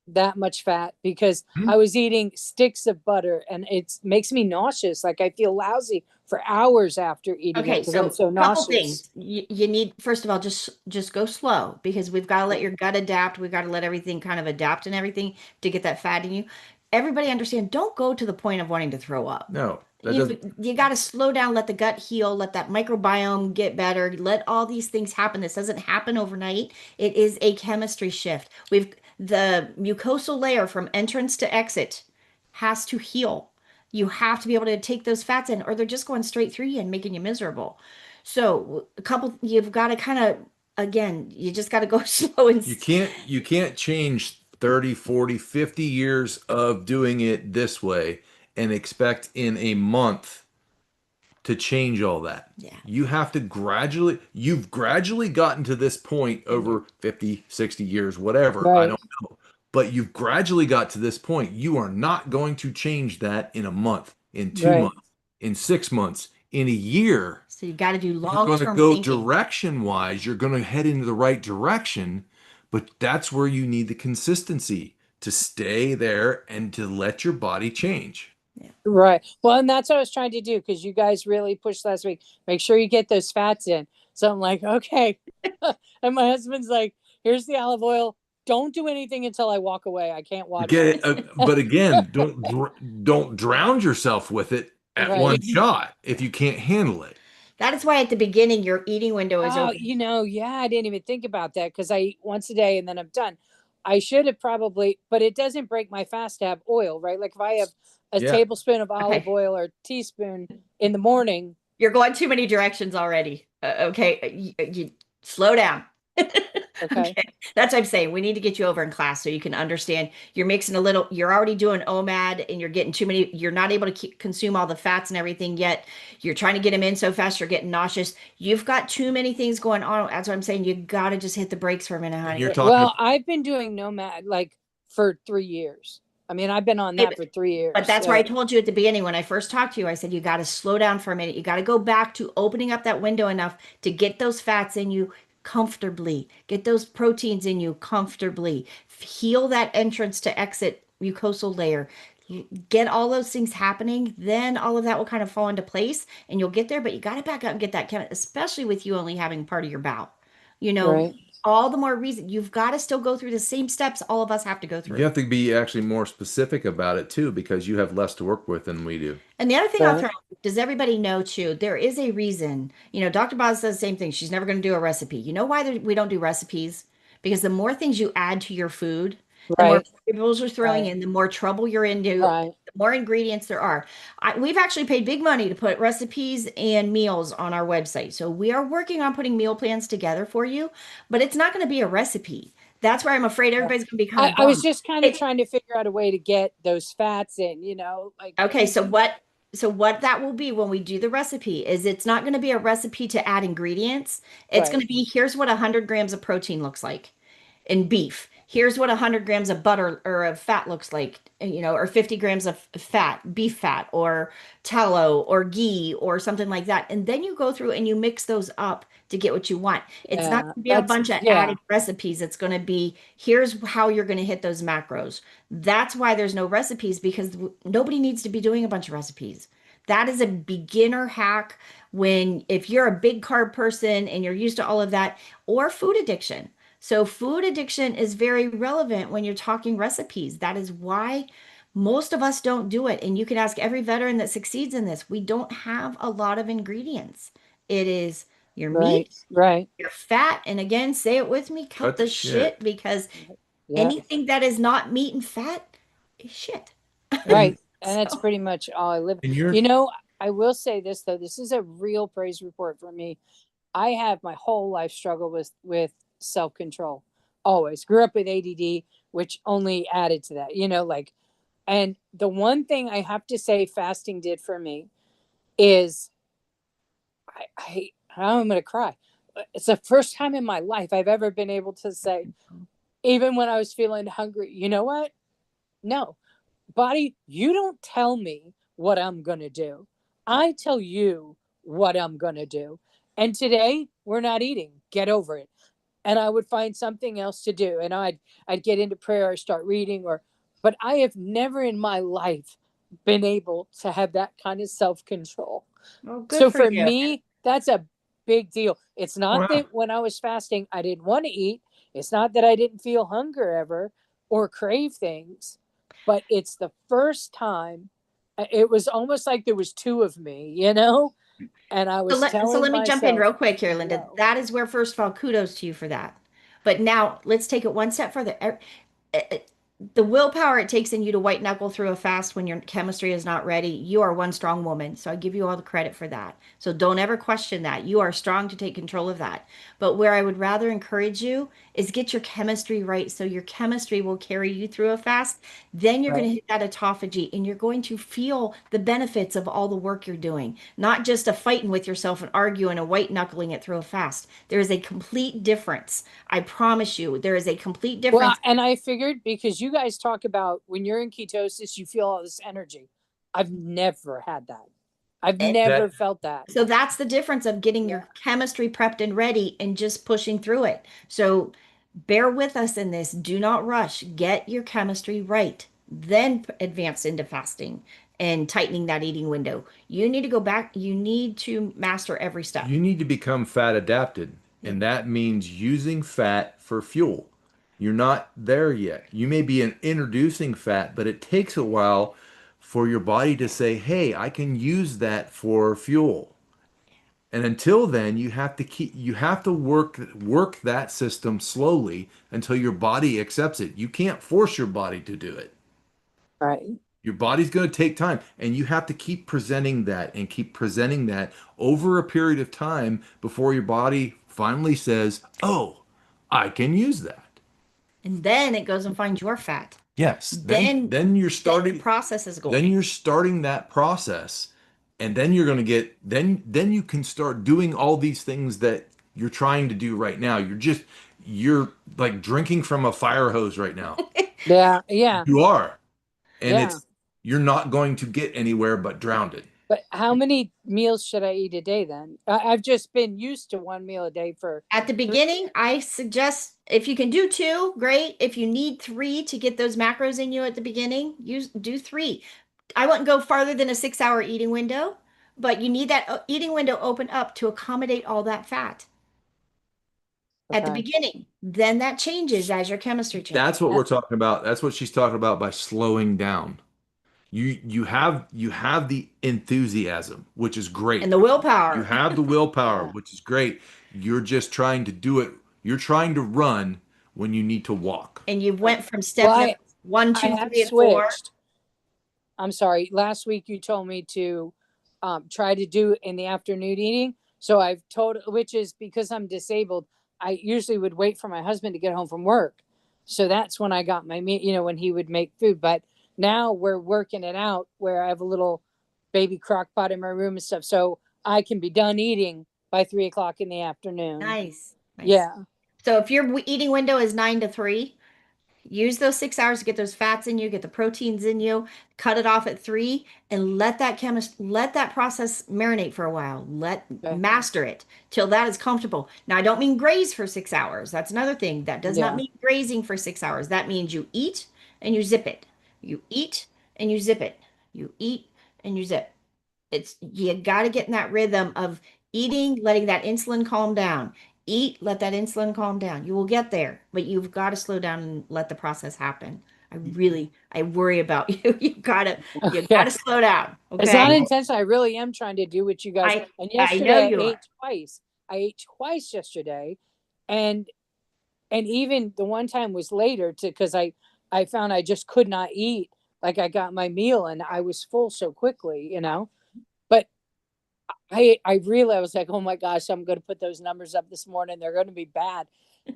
that much fat because Hmm? I was eating sticks of butter and it makes me nauseous. Like I feel lousy for hours after eating it Okay, because I'm so so couple nauseous. things. You need, first of all, just go slow because we've got to let your gut adapt. We've got to let everything kind of adapt and everything to get that fat in you. Everybody understand, don't go to the point of wanting to throw up. no, that You doesn't you got to slow down, let the gut heal, let that microbiome get better, let all these things happen. This doesn't happen overnight. It is a chemistry shift. We've the mucosal layer from entrance to exit has to heal. You have to be able to take those fats in, or they're just going straight through you and making you miserable. So, you've got to kind of, again, you just got to go slow and you can't change 30, 40, 50 years of doing it this way and expect in a month to change all that. yeah. You've gradually gotten to this point over 50, 60 years, whatever. I Right. don't know. But you've gradually got to this point. You are not going to change that in a month, in two Right. months, in 6 months, in a year. So you got to do You're going to long-term go thinking. direction wise. You're going to head into the right direction, but that's where you need the consistency to stay there and to let your body change. Right. Well, and that's what I was trying to do because you guys really pushed last week. Make sure you get those fats in. So I'm like, okay. And my husband's like, here's the olive oil. Don't do anything until I walk away. I can't watch Get it. it, but again, don't drown yourself with it at Right. one shot if you can't handle it. That is why at the beginning your eating window is Oh, open. yeah, I didn't even think about that because I eat once a day and then I'm done. I should have probably, but it doesn't break my fast to have oil, right? Like if I have a Yeah. tablespoon of olive Okay. oil or a teaspoon in the morning. You're going too many directions already. Okay, you slow down. Okay. That's what I'm saying. We need to get you over in class so you can understand. You're mixing a little. You're already doing OMAD, and you're getting too many. You're not able to consume all the fats and everything yet. You're trying to get them in so fast. You're getting nauseous. You've got too many things going on. That's what I'm saying. You got to just hit the brakes for a minute, And honey. you're talking Well, I've been doing Nomad like for 3 years. I mean, I've been on that for 3 years. But that's where I So, told you at the beginning when I first talked to you, I said you got to slow down for a minute. You got to go back to opening up that window enough to get those fats in you comfortably, get those proteins in you comfortably, heal that entrance to exit mucosal layer. Get all those things happening, then all of that will kind of fall into place and you'll get there. But you got to back up and get that, especially with you only having part of your bowel. You know, right. all the more reason you've got to still go through the same steps all of us have to go you through. have to be actually more specific about it too, because you have less to work with than we do. And the other thing I'll Right. throw, does everybody know too? There is a reason. Dr. Boz says the same thing. She's never going to do a recipe. You know why we don't do recipes? Because the more things you add to your food, the more Right. variables you're throwing Right. in, the more trouble you're into, Right. the more ingredients there are. We've actually paid big money to put recipes and meals on our website. So we are working on putting meal plans together for you, but it's not going to be a recipe. That's where I'm afraid everybody's going to be kind of I was bummed. just kind of trying to figure out a way to get those fats in, like Okay, so what that will be when we do the recipe is it's not going to be a recipe to add ingredients. It's going right. to be here's what 100 grams of protein looks like in beef. Here's what 100 grams of butter or of fat looks like, or 50 grams of fat, beef fat, or tallow, or ghee, or something like that. And then you go through and you mix those up to get what you want. It's not Yeah. going to be a bunch of Yeah. added recipes. It's going to be here's how you're going to hit those macros. That's why there's no recipes because nobody needs to be doing a bunch of recipes. That is a beginner hack if you're a big carb person and you're used to all of that or food addiction. So food addiction is very relevant when you're talking recipes. That is why most of us don't do it. And you can ask every veteran that succeeds in this. We don't have a lot of ingredients. It is your Right, meat, right. your fat, and again, say it with me, cut Cut the the shit. shit because Yeah, anything that is not meat and fat is shit. right. And that's So, pretty much all I live. And you're You know, I will say this though, this is a real praise report for me. I have my whole life struggled with self-control. Always grew up with ADD, which only added to that, like, and the one thing I have to say fasting did for me is I'm going to cry. It's the first time in my life I've ever been able to say, even when I was feeling hungry, you know what? No, body, you don't tell me what I'm going to do. I tell you what I'm going to do. And today we're not eating. Get over it. And I would find something else to do. And I'd get into prayer or start reading but I have never in my life been able to have that kind of self-control. well, good So for for you. me, that's a big deal. It's not wow. that when I was fasting, I didn't want to eat. It's not that I didn't feel hunger ever or crave things, but it's the first time it was almost like there was two of me. And I So was let telling me jump in myself, real quick here, Linda. no. That is where, first of all, kudos to you for that. But now let's take it one step further. The willpower it takes in you to white knuckle through a fast when your chemistry is not ready, you are one strong woman. So I give you all the credit for that. So don't ever question that. You are strong to take control of that. But where I would rather encourage you is get your chemistry right so your chemistry will carry you through a fast. Then you're going Right. to hit that autophagy and you're going to feel the benefits of all the work you're doing, not just a fighting with yourself and arguing and white knuckling it through a fast. There is a complete difference. I promise you, there is a complete Well, difference. and I figured because you guys talk about when you're in ketosis, you feel all this energy. I've never had that. I've never That felt that. So that's the difference of getting Yeah. your chemistry prepped and ready and just pushing through it. So bear with us in this. Do not rush. Get your chemistry right. Then advance into fasting and tightening that eating window. You need to go back. You need to master every step. you need to become fat adapted, Yeah. and that means using fat for fuel. You're not there yet. You may be introducing fat, but it takes a while for your body to say, "Hey, I can use that for fuel." And until then, you have to work that system slowly until your body accepts it. You can't force your body to do it. Right. Your body's going to take time, and you have to keep presenting that and keep presenting that over a period of time before your body finally says, "Oh, I can use that." And then it goes and finds your fat. Yes, Then then you're the starting process is then going. you're starting that process, and then you're going to get then you can start doing all these things that you're trying to do right now. You're like drinking from a fire hose right now. Yeah. Yeah. You are, and Yeah. it's you're not going to get anywhere but drowned it. But how many meals should I eat a day then? I've just been used to one meal a day for At the 3 beginning, I suggest if you can do two, great. If you need three to get those macros in you at the beginning, do three. I wouldn't go farther than a 6 hour eating window, but you need that eating window open up to accommodate all that fat at the Okay. beginning. Then that changes as your chemistry changes. That's what we're talking about. That's what she's talking about by slowing down. You have the enthusiasm, which is And great. the You willpower. have the willpower, Yeah. which is great. You're just trying to do it. You're trying to run when you need to walk. And you Right. went from Well, step number one, I two, have three, and four. switched. I'm sorry. Last week you told me to try to do in the afternoon eating. So I've told, which is because I'm disabled. I usually would wait for my husband to get home from work. So that's when I got my meat, when he would make food. But now we're working it out where I have a little baby crock pot in my room and stuff. So I can be done eating by 3 o'clock in the afternoon. Nice. Nice. Yeah. So if your eating window is 9 to 3, use those 6 hours to get those fats in you, get the proteins in you, cut it off at 3, and let that process marinate for a while. Okay. Master it till that is comfortable. Now, I don't mean graze for 6 hours. That's another thing. That does not Yeah. mean grazing for 6 hours. That means you eat and you zip it. You eat and you zip it. You eat and you zip. You got to get in that rhythm of eating, letting that insulin calm down. eat, let that insulin calm down. You will get there, but you've got to slow down and let the process happen. I worry about you. You Okay. gotta slow down. It's not Okay. intentional. I really am trying to do what you guys. And I know yesterday you I are. ate twice. I ate twice yesterday, and even the one time was later because I found I just could not eat. Like I got my meal and I was full so quickly, But I really I was like, oh my gosh, I'm going to put those numbers up this morning. They're going to be bad,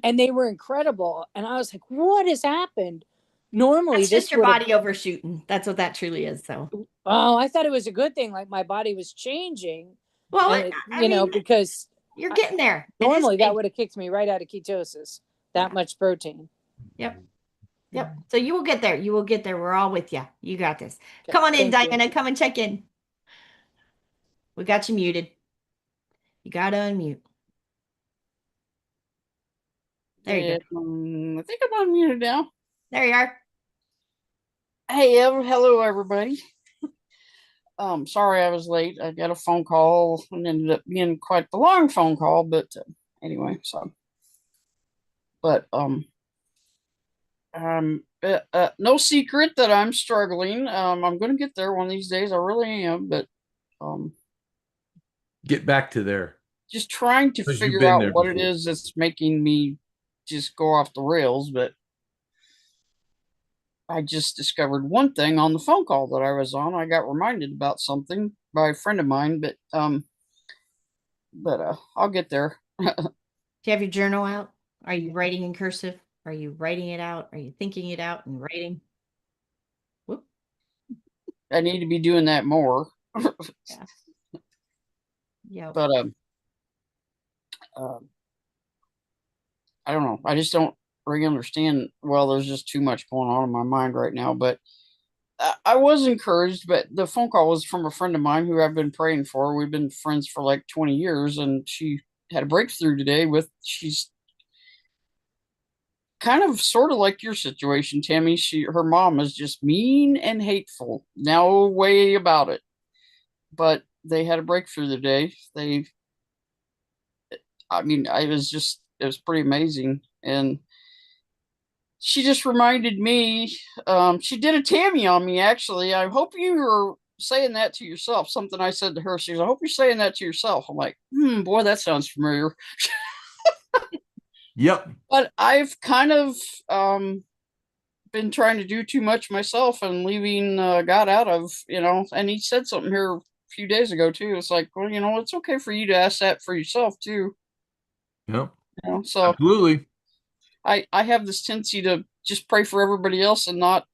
and they were incredible. And I was like, what has happened? Normally, That's this just your would have. body overshooting. That's what that truly is. So, Oh, I thought it was a good thing. Like my body was changing, well, and I mean, because you're getting there. It is normally that big. would have kicked me right out of ketosis. That Yeah. much protein. Yep. Yep. So you will get there. You will get there. We're all with you. You got this. Okay, Come on in, thank you. Diana. Come and check in. We got you muted. You got to unmute. There you go. I think I'm unmuted now. There you are. Hey, hello everybody. Sorry I was late. I got a phone call and ended up being quite the long phone call, but anyway, but no secret that I'm struggling. I'm gonna get there one of these days. I really am, but Get back to there. just trying to 'Cause you've figure been out there what it before. is that's making me just go off the rails, but I just discovered one thing on the phone call that I was on. I got reminded about something by a friend of mine, but I'll get there. Do you have your journal out? Are you writing in cursive? Are you writing it out? Are you thinking it out and writing? Whoop. I need to be doing that more. Yeah. Yeah. But I don't know. I just don't really understand. Well, there's just too much going on in my mind right now. But I was encouraged. But the phone call was from a friend of mine who I've been praying for. We've been friends for like 20 years, and she had a breakthrough today. She's kind of sort of like your situation, Tammy. Her mom is just mean and hateful. No way about it. But they had a breakthrough today. It was pretty amazing. And she just reminded me, she did a Tammy on me, actually. I hope you were saying that to yourself. Something I said to her. She goes, I hope you're saying that to yourself. I'm like, boy, that sounds familiar. Yep. But I've kind of been trying to do too much myself and leaving God out of, and he said something here a few days ago too. It's like, well, it's okay for you to ask that for yourself too. Yep. So Absolutely. I have this tendency to just pray for everybody else and not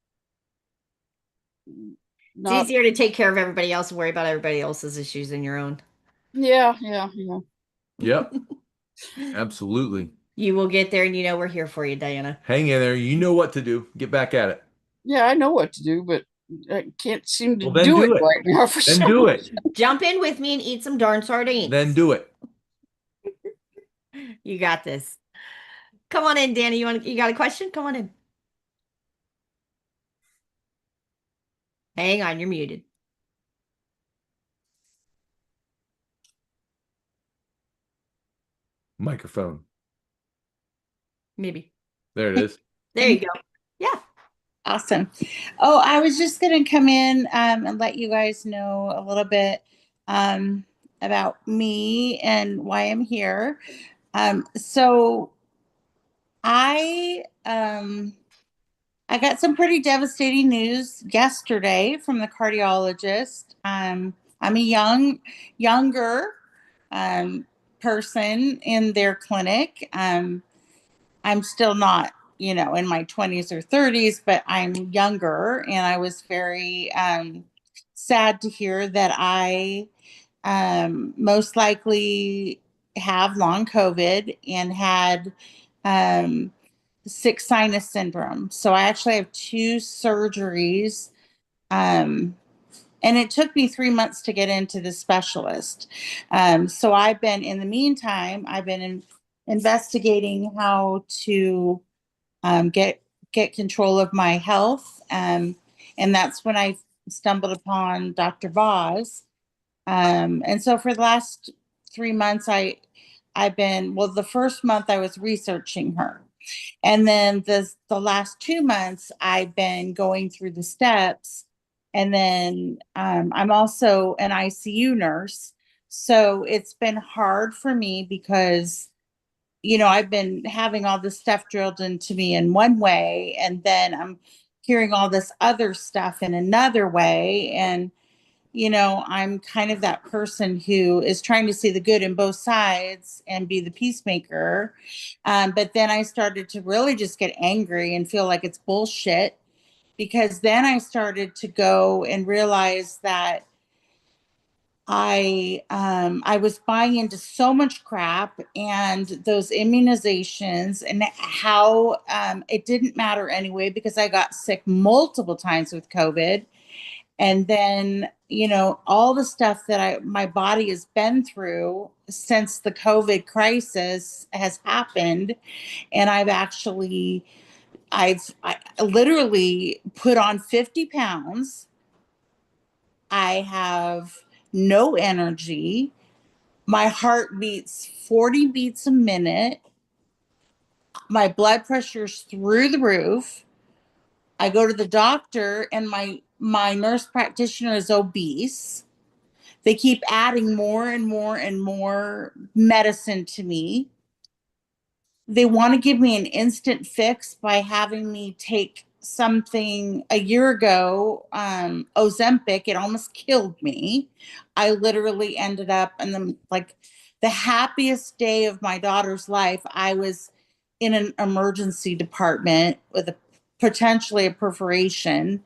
It's easier to take care of everybody else and worry about everybody else's issues than your own. Yeah. Yep. Absolutely. You will get there, and we're here for you, Diana. Hang in there. You know what to do. Get back at it. Yeah, I know what to do, but I can't seem to Well, then do do it it. right now for Then some do it. reason. Jump in with me and eat some darn sardines. Then do it. You got this. Come on in, Danny. You got a question? Come on in. Hang on, you're muted. Microphone. Maybe. There it is. There you go. Yeah. Awesome. Oh, I was just going to come in and let you guys know a little bit about me and why I'm here. So I got some pretty devastating news yesterday from the cardiologist. I'm a younger person in their clinic. I'm still not, in my 20s or 30s, but I'm younger. And I was very sad to hear that I most likely have long COVID and had sick sinus syndrome. So I actually have 2 surgeries. And it took me 3 months to get into the specialist. So in the meantime, I've been investigating how to get control of my health. And that's when I stumbled upon Dr. Voz. And so for the last 3 months, well, the first month I was researching her. And then the last 2 months I've been going through the steps. And then I'm also an ICU nurse. So it's been hard for me because, I've been having all this stuff drilled into me in one way, and then I'm hearing all this other stuff in another way. And I'm kind of that person who is trying to see the good in both sides and be the peacemaker. But then I started to really just get angry and feel like it's bullshit, because then I started to go and realize that I was buying into so much crap and those immunizations, and how it didn't matter anyway because I got sick multiple times with COVID. And then, all the stuff that my body has been through since the COVID crisis has happened. And I literally put on 50 pounds. I have no energy. My heart beats 40 beats a minute. My blood pressure's through the roof. I go to the doctor, and my nurse practitioner is obese. They keep adding more and more and more medicine to me. They want to give me an instant fix by having me take something a year ago, Ozempic. It almost killed me. I literally ended up in the happiest day of my daughter's life. I was in an emergency department with potentially a perforation,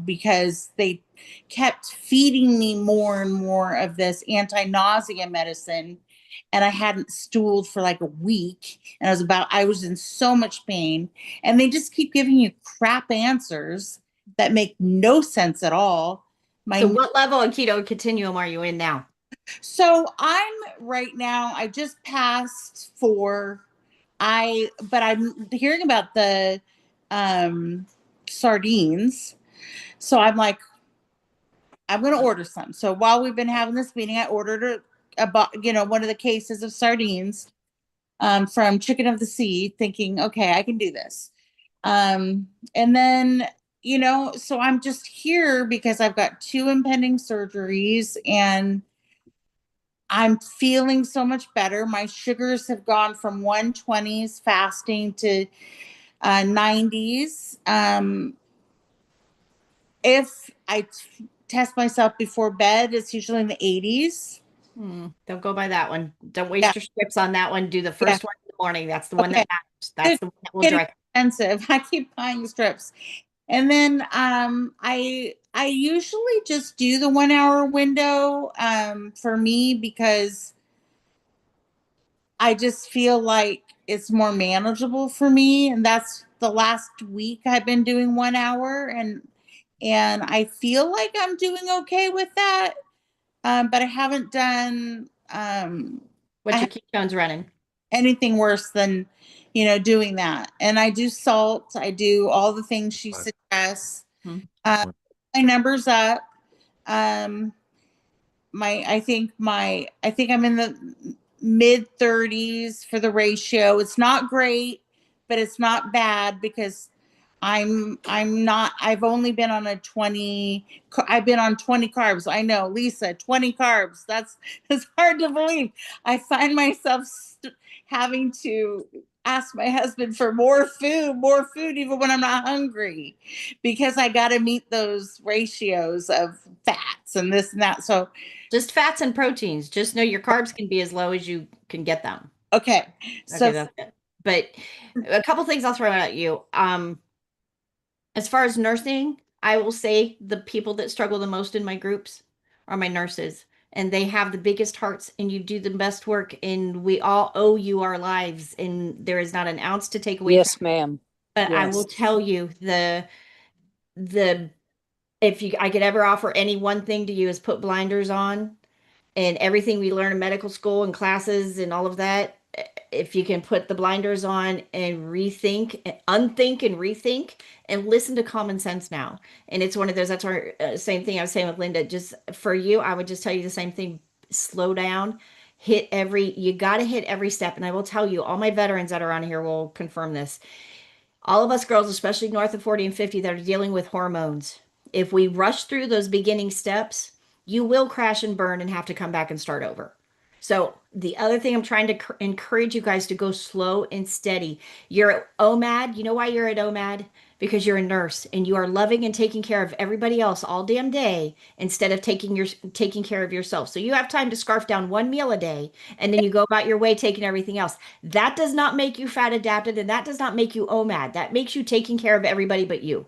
because they kept feeding me more and more of this anti-nausea medicine. And I hadn't stooled for like a week. And I was in so much pain. And they just keep giving you crap answers that make no sense at all. So what level of keto continuum are you in now? So I'm right now, I just passed 4. But I'm hearing about the sardines. So I'm like, I'm going to order some. So while we've been having this meeting, I ordered one of the cases of sardines from Chicken of the Sea, thinking, okay, I can do this. And then, so I'm just here because I've got 2 impending surgeries, and I'm feeling so much better. My sugars have gone from 120s fasting to 90s. If I test myself before bed, it's usually in the 80s. Don't go by that one. Don't waste your strips on that one. Do the first one in the morning. That's the one that matters. That's the one that will drive. Expensive. I keep buying strips. And then I usually just do the 1 hour window for me, because I just feel like it's more manageable for me. And that's the last week I've been doing 1 hour, and I feel like I'm doing okay with that. But I haven't done what's your ketones running? Anything worse than doing that. And I do salt. I do all the things she suggests. My numbers up. I think I'm in the mid 30s for the ratio. It's not great, but it's not bad, because I've only been on I've been on 20 carbs. I know, Lisa, 20 carbs. It's hard to believe. I find myself having to ask my husband for more food, even when I'm not hungry, because I got to meet those ratios of fats and this and that. So just fats and proteins. Just know your carbs can be as low as you can get them. Okay. So that's it. But a couple things I'll throw at you. As far as nursing, I will say the people that struggle the most in my groups are my nurses, and they have the biggest hearts, and you do the best work, and we all owe you our lives, and there is not an ounce to take away. Yes, ma'am. But yes. I will tell you, I could ever offer any one thing to you, is put blinders on, and everything we learn in medical school and classes and all of that. If you can put the blinders on and unthink and rethink and listen to common sense now. And it's one of those, that's our same thing I was saying with Linda, just for you, I would just tell you the same thing. Slow down, You got to hit every step. And I will tell you, all my veterans that are on here will confirm this. All of us girls, especially north of 40 and 50, that are dealing with hormones, if we rush through those beginning steps, you will crash and burn and have to come back and start over. So the other thing I'm trying to encourage you guys to go slow and steady. You're at OMAD. You know why you're at OMAD? Because you're a nurse and you are loving and taking care of everybody else all damn day instead of taking care of yourself. So you have time to scarf down one meal a day and then you go about your way taking everything else. That does not make you fat adapted and that does not make you OMAD. That makes you taking care of everybody but you.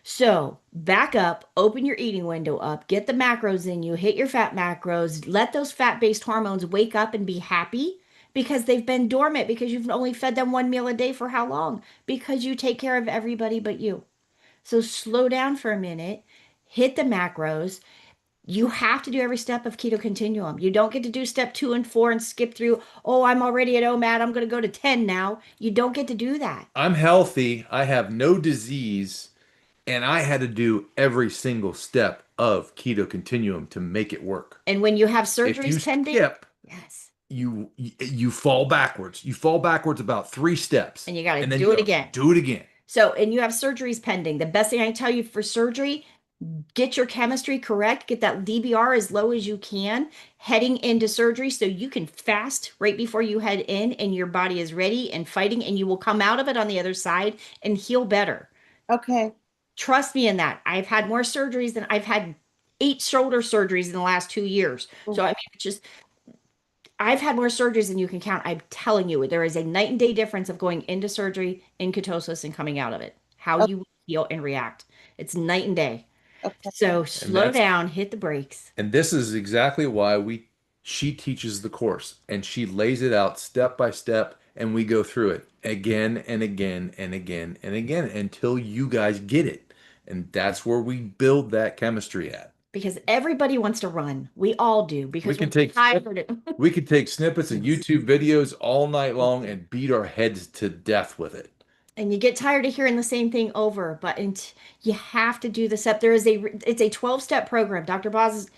So back up, open your eating window up, get the macros in you, hit your fat macros, let those fat-based hormones wake up and be happy because they've been dormant because you've only fed them one meal a day for how long? Because you take care of everybody but you. So slow down for a minute, hit the macros. You have to do every step of keto continuum. You don't get to do step 2 and 4 and skip through, oh, I'm already at OMAD, I'm going to go to 10 now. You don't get to do that. I'm healthy. I have no disease. And I had to do every single step of keto continuum to make it work. And when you have If you surgeries pending, skip, yes. you fall backwards. You fall backwards about 3 steps. And you got to then do it again. Do it again. So, and you have surgeries pending. The best thing I can tell you for surgery, get your chemistry correct, get that DBR as low as you can heading into surgery so you can fast right before you head in and your body is ready and fighting and you will come out of it on the other side and heal better. Okay. Trust me in that. I've had more surgeries than I've had 8 shoulder surgeries in the last 2 years. So, I mean, it's just, I've had more surgeries than you can count. I'm telling you, there is a night and day difference of going into surgery in ketosis and coming out of it. How you feel and react. It's night and day. Okay. So slow down, hit the brakes. And this is exactly why she teaches the course and she lays it out step by step and we go through it again and again and again and again until you guys get it. And that's where we build that chemistry at. Because everybody wants to run. We all do. Because we could take snippets of YouTube videos all night long and beat our heads to death with it. And you get tired of hearing the same thing over, but you have to do the step. It's a 12-step program. Dr. Boz,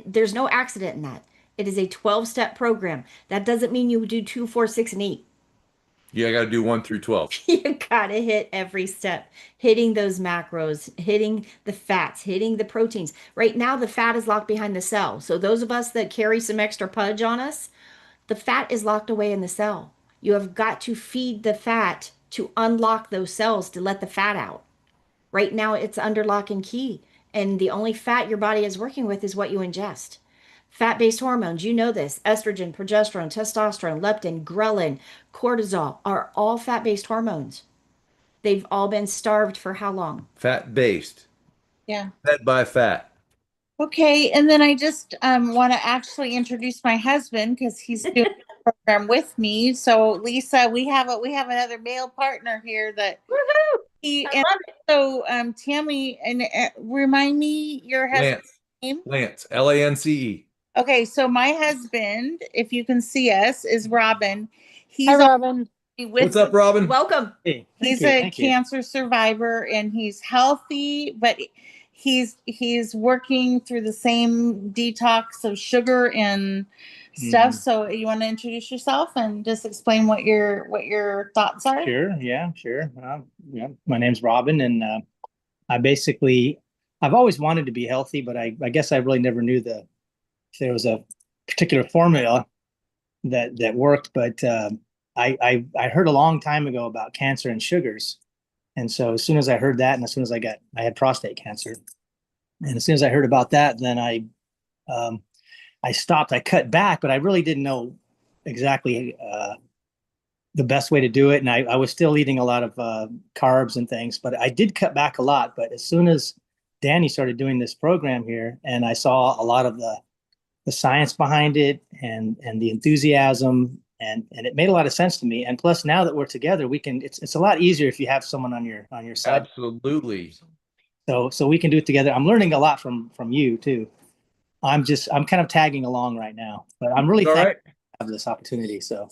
there's no accident in that. It is a 12-step program. That doesn't mean you do 2, 4, 6, and 8. Yeah, I got to do 1 through 12. You got to hit every step, hitting those macros, hitting the fats, hitting the proteins. Right now, the fat is locked behind the cell. So those of us that carry some extra pudge on us, the fat is locked away in the cell. You have got to feed the fat to unlock those cells to let the fat out. Right now, it's under lock and key. And the only fat your body is working with is what you ingest. Fat-based hormones, you know this, estrogen, progesterone, testosterone, leptin, ghrelin, cortisol are all fat-based hormones. They've all been starved for how long? Fat-based. Yeah. Fed by fat. Okay, and then I just want to actually introduce my husband because he's doing the program with me. So Lisa, we have another male partner here that so Tammy, and remind me your husband's name. Lance, Lance. Okay, so my husband, if you can see us, is Robin. Hi, Robin. What's up, Robin? Welcome. Hey, He's a cancer survivor and he's healthy, but he's working through the same detox of sugar and stuff. So you want to introduce yourself and just explain what your thoughts are? Sure. Yeah, sure. Yeah, my name's Robin, and I've always wanted to be healthy, but I guess I really never knew there was a particular formula that worked. But I heard a long time ago about cancer and sugars. And so as soon as I heard that, and as soon as I had prostate cancer, and as soon as I heard about that, then I stopped. I cut back, but I really didn't know exactly the best way to do it. And I was still eating a lot of carbs and things, but I did cut back a lot. But as soon as Danny started doing this program here, and I saw a lot of the science behind it and the enthusiasm, and it made a lot of sense to me. And plus, now that we're together, it's a lot easier if you have someone on your side. Absolutely. So we can do it together. I'm learning a lot from you too. I'm kind of tagging along right now, but I'm really thankful to have this opportunity. So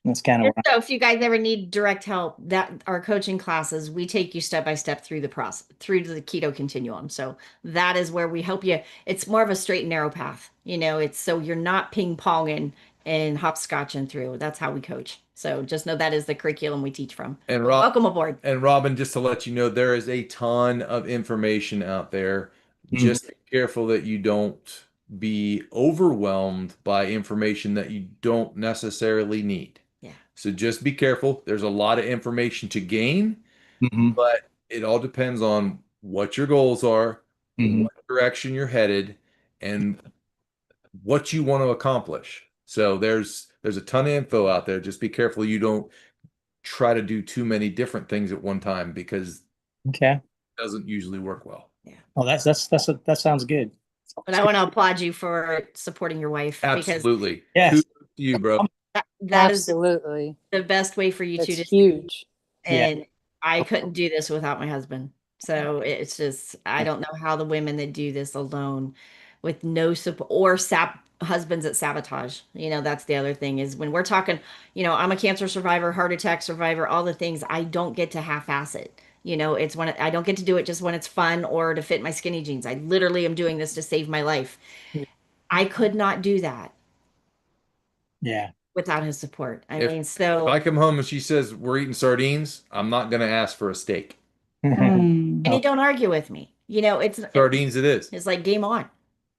That's kind of So if you guys ever need direct help, that our coaching classes, we take you step by step through the process, through to the keto continuum. So that is where we help you. It's more of a straight and narrow path. It's so you're not ping ponging and hopscotching through. That's how we coach. So just know that is the curriculum we teach from. And Welcome aboard. And Robin, just to let you know, there is a ton of information out there. Just be careful that you don't be overwhelmed by information that you don't necessarily need. Yeah. So just be careful. There's a lot of information to gain, but it all depends on what your goals are, what direction you're headed, and what you want to accomplish. So there's a ton of info out there. Just be careful you don't try to do too many different things at one time, because okay. it doesn't usually work well. Yeah. Well, that sounds good. But I want to applaud you for supporting your wife. Absolutely. Yes. Kudos to you, bro. That is Absolutely. the best way for you That's two to huge. and I couldn't do this without my husband. So it's just, I don't know how the women that do this alone with no support or husbands that sabotage. That's the other thing is when we're talking, I'm a cancer survivor, heart attack survivor, all the things. I don't get to half-ass it. It's when I don't get to do it just when it's fun or to fit my skinny jeans. I literally am doing this to save my life. I could not do that. Yeah. Without his support. If I come home and she says we're eating sardines, I'm not going to ask for a steak. And you don't argue with me. It's Sardines it is. It's like game on.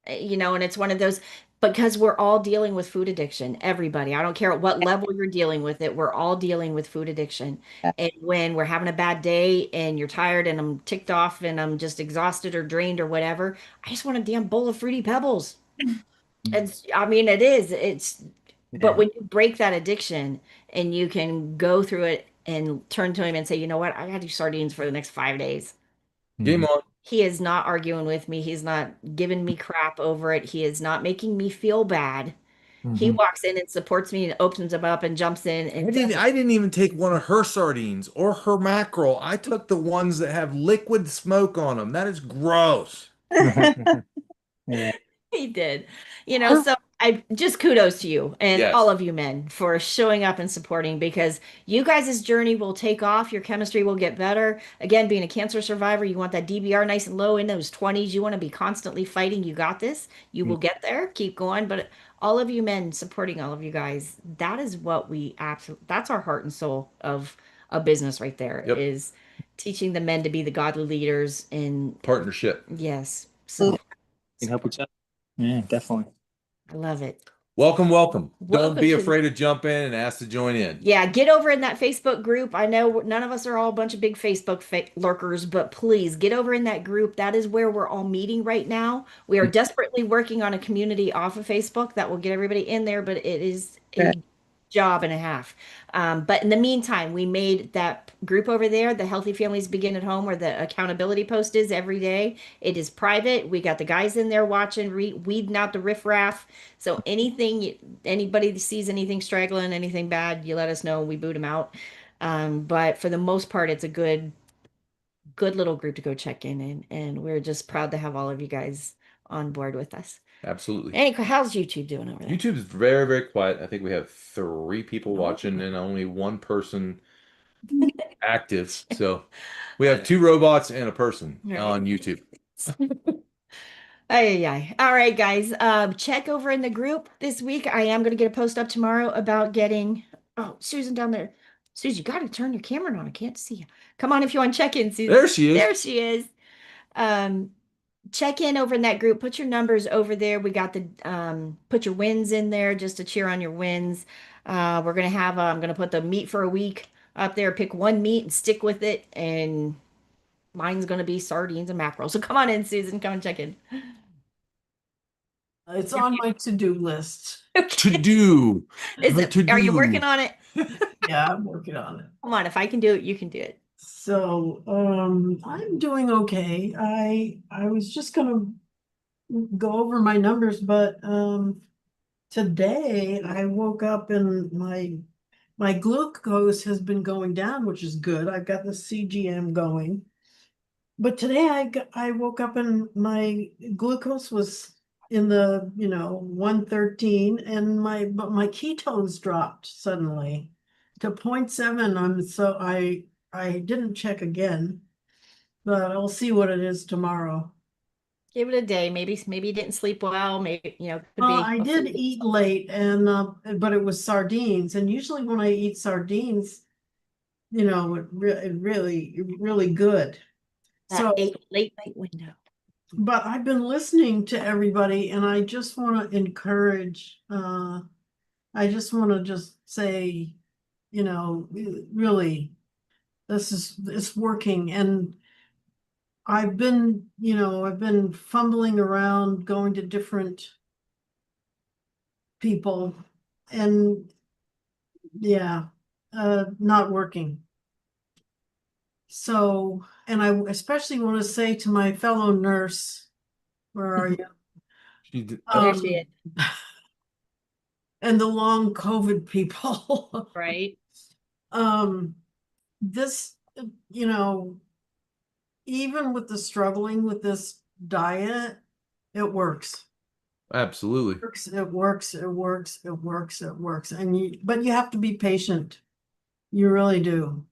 And it's one of those because we're all dealing with food addiction. Everybody. I don't care at what level you're dealing with it. We're all dealing with food addiction. And when we're having a bad day and you're tired and I'm ticked off and I'm just exhausted or drained or whatever, I just want a damn bowl of Fruity Pebbles. It is. But when you break that addiction and you can go through it and turn to him and say, you know what, I got to do sardines for the next 5 days. Game on. He is not arguing with me. He's not giving me crap over it. He is not making me feel bad. He walks in and supports me and opens them up and jumps in. And I didn't even take one of her sardines or her mackerel. I took the ones that have liquid smoke on them. That is gross. Yeah. He did. So I just kudos to you and all of you men for showing up and supporting because you guys' journey will take off. Your chemistry will get better. Again, being a cancer survivor, you want that DBR nice and low in those 20s. You want to be constantly fighting. You got this. You will get there. Keep going. But all of you men supporting all of you guys, that is what that's our heart and soul of a business right there is teaching the men to be the godly leaders in partnership. Yes. So can help each other. Yeah, definitely. I love it. Welcome. Don't be to afraid to jump in and ask to join in. Yeah, get over in that Facebook group. I know none of us are all a bunch of big Facebook lurkers, but please get over in that group. That is where we're all meeting right now. We are desperately working on a community off of Facebook that will get everybody in there, but it is a job and a half. But in the meantime, we made that group over there, the Healthy Families Begin at Home, where the accountability post is every day. It is private. We got the guys in there watching, weeding out the riffraff. So anybody sees anything straggling, anything bad, you let us know. We boot them out. But for the most part, it's a good little group to go check in. And we're just proud to have all of you guys on board with us. Absolutely. Anyway, how's YouTube doing over there? YouTube is very, very quiet. I think we have 3 people watching and only 1 person active. So we have 2 robots and a person on YouTube. All right, guys. Check over in the group this week. I am going to get a post up tomorrow about getting. Oh, Susan down there. Susan, you got to turn your camera on. I can't see you. Come on if you want to check in, Susan. There she is. There she is. Check in over in that group. Put your numbers over there. We got the put your wins in there just to cheer on your wins. We're gonna have I'm gonna put the meat for a week up there. Pick one meat and stick with it. And mine's gonna be sardines and mackerel. So come on in, Susan. Come and check in. It's on my to-do list. To do. Are you working on it? Yeah, I'm working on it. Come on, if I can do it, you can do it. So I'm doing okay. I was just gonna go over my numbers, but today I woke up and my glucose has been going down, which is good. I've got the CGM going. But today I woke up and my glucose was in the, 113, and but my ketones dropped suddenly to 0.7. I didn't check again, but I'll see what it is tomorrow. Give it a day. Maybe you didn't sleep well. Maybe, could be I a did fluke. eat late, and but it was sardines, and usually when I eat sardines, really good. That So, late night window. but I've been listening to everybody, and I just want to encourage, I just want to just say, really, it's working. And I've been fumbling around, going to different people, and yeah, not working. So, and I especially want to say to my fellow nurse, where are you? There she is. And the long COVID people. Right. This, you know, even with the struggling with this diet, it works. Absolutely. It works. But you have to be patient. You really do.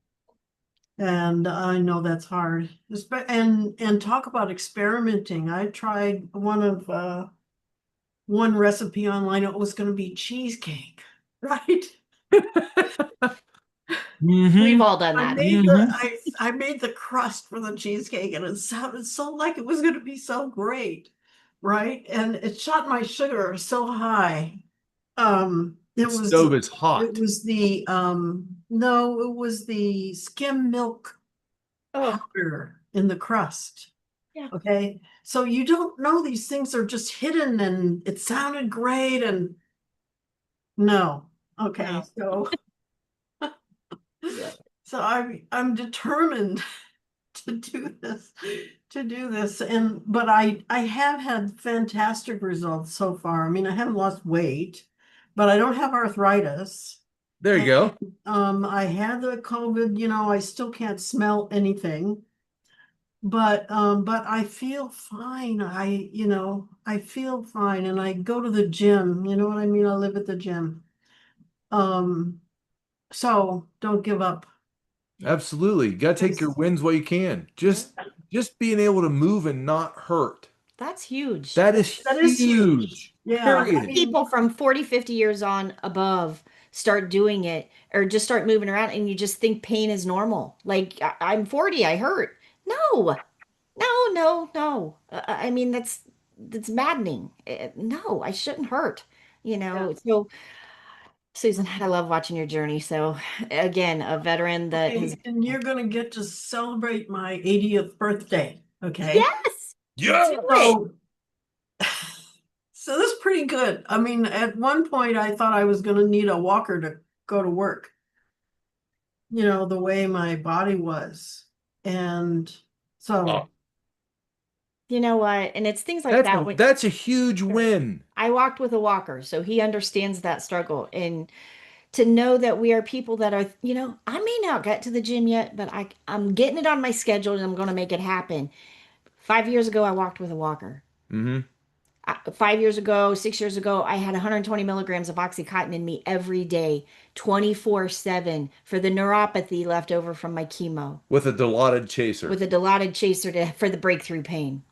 And I know that's hard. And talk about experimenting. I tried one recipe online. It was going to be cheesecake, right? We've all done that. I made the crust for the cheesecake, and it sounded so like it was going to be so great, right? And it shot my sugar so high. It Stove is hot. It was the no, it was the skim milk powder in the crust. Yeah. Okay. So you don't know, these things are just hidden, and it sounded great, and no. Okay. No. So I'm determined to do this, but I have had fantastic results so far. I mean, I haven't lost weight, but I don't have arthritis. There you go. I had the COVID, I still can't smell anything. But I feel fine. I feel fine, and I go to the gym, you know what I mean? I live at the gym. So don't give up. Absolutely. You got to take your wins while you can. Just being able to move and not hurt. That's huge. That is huge. Yeah. Period. People from 40, 50 years on above start doing it or just start moving around, and you just think pain is normal. Like, I'm 40, I hurt. No, no. I mean, that's maddening. No, I shouldn't hurt, So, Susan, I love watching your journey. So, again, a veteran that has. And you're going to get to celebrate my 80th birthday. Okay. Yes. Yeah. So this is pretty good. I mean, at one point I thought I was going to need a walker to go to work, the way my body was. And so. You know what? And it's things like that. That's a huge win. I walked with a walker, so he understands that struggle. And to know that we are people that are, I may not get to the gym yet, but I'm getting it on my schedule, and I'm going to make it happen. 5 years ago, I walked with a walker. 5 years ago, 6 years ago, I had 120 milligrams of Oxycontin in me every day, 24/7 for the neuropathy left over from my chemo. With a Dilaudid chaser. With a Dilaudid chaser for the breakthrough pain.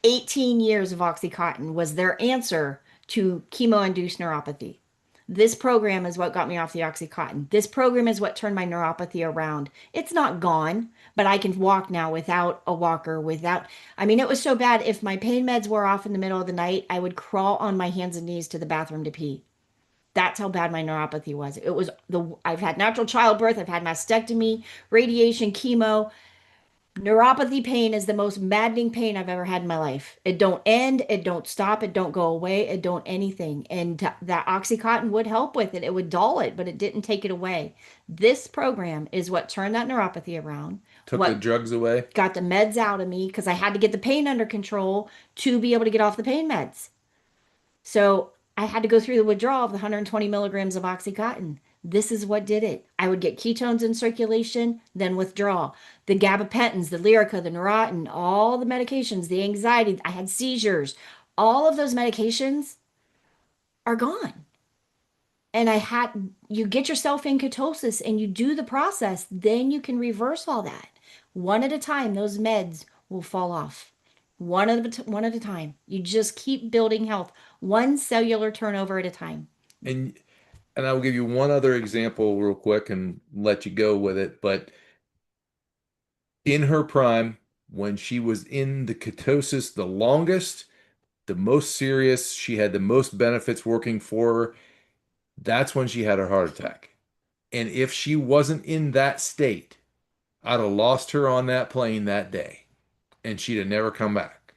18 years of Oxycontin was their answer to chemo-induced neuropathy. This program is what got me off the Oxycontin. This program is what turned my neuropathy around. It's not gone, but I can walk now without a walker, it was so bad. If my pain meds wore off in the middle of the night, I would crawl on my hands and knees to the bathroom to pee. That's how bad my neuropathy was. I've had natural childbirth, I've had mastectomy, radiation, chemo. Neuropathy pain is the most maddening pain I've ever had in my life. It don't end, it don't stop, it don't go away, it don't anything. And that Oxycontin would help with it. It would dull it, but it didn't take it away. This program is what turned that neuropathy around. Took the drugs away. Got the meds out of me because I had to get the pain under control to be able to get off the pain meds. So I had to go through the withdrawal of the 120 milligrams of Oxycontin. This is what did it. I would get ketones in circulation, then withdraw. The gabapentins, the Lyrica, the Neurontin, all the medications, the anxiety. I had seizures. all of those medications are gone. And you get yourself in ketosis and you do the process, then you can reverse all that. One at a time, those meds will fall off. One at a time. You just keep building health, one cellular turnover at a time. And I'll give you one other example real quick and let you go with it. But in her prime, when she was in the ketosis the longest, the most serious, she had the most benefits working for her, that's when she had her heart attack. And if she wasn't in that state, I'd have lost her on that plane that day and she'd have never come back.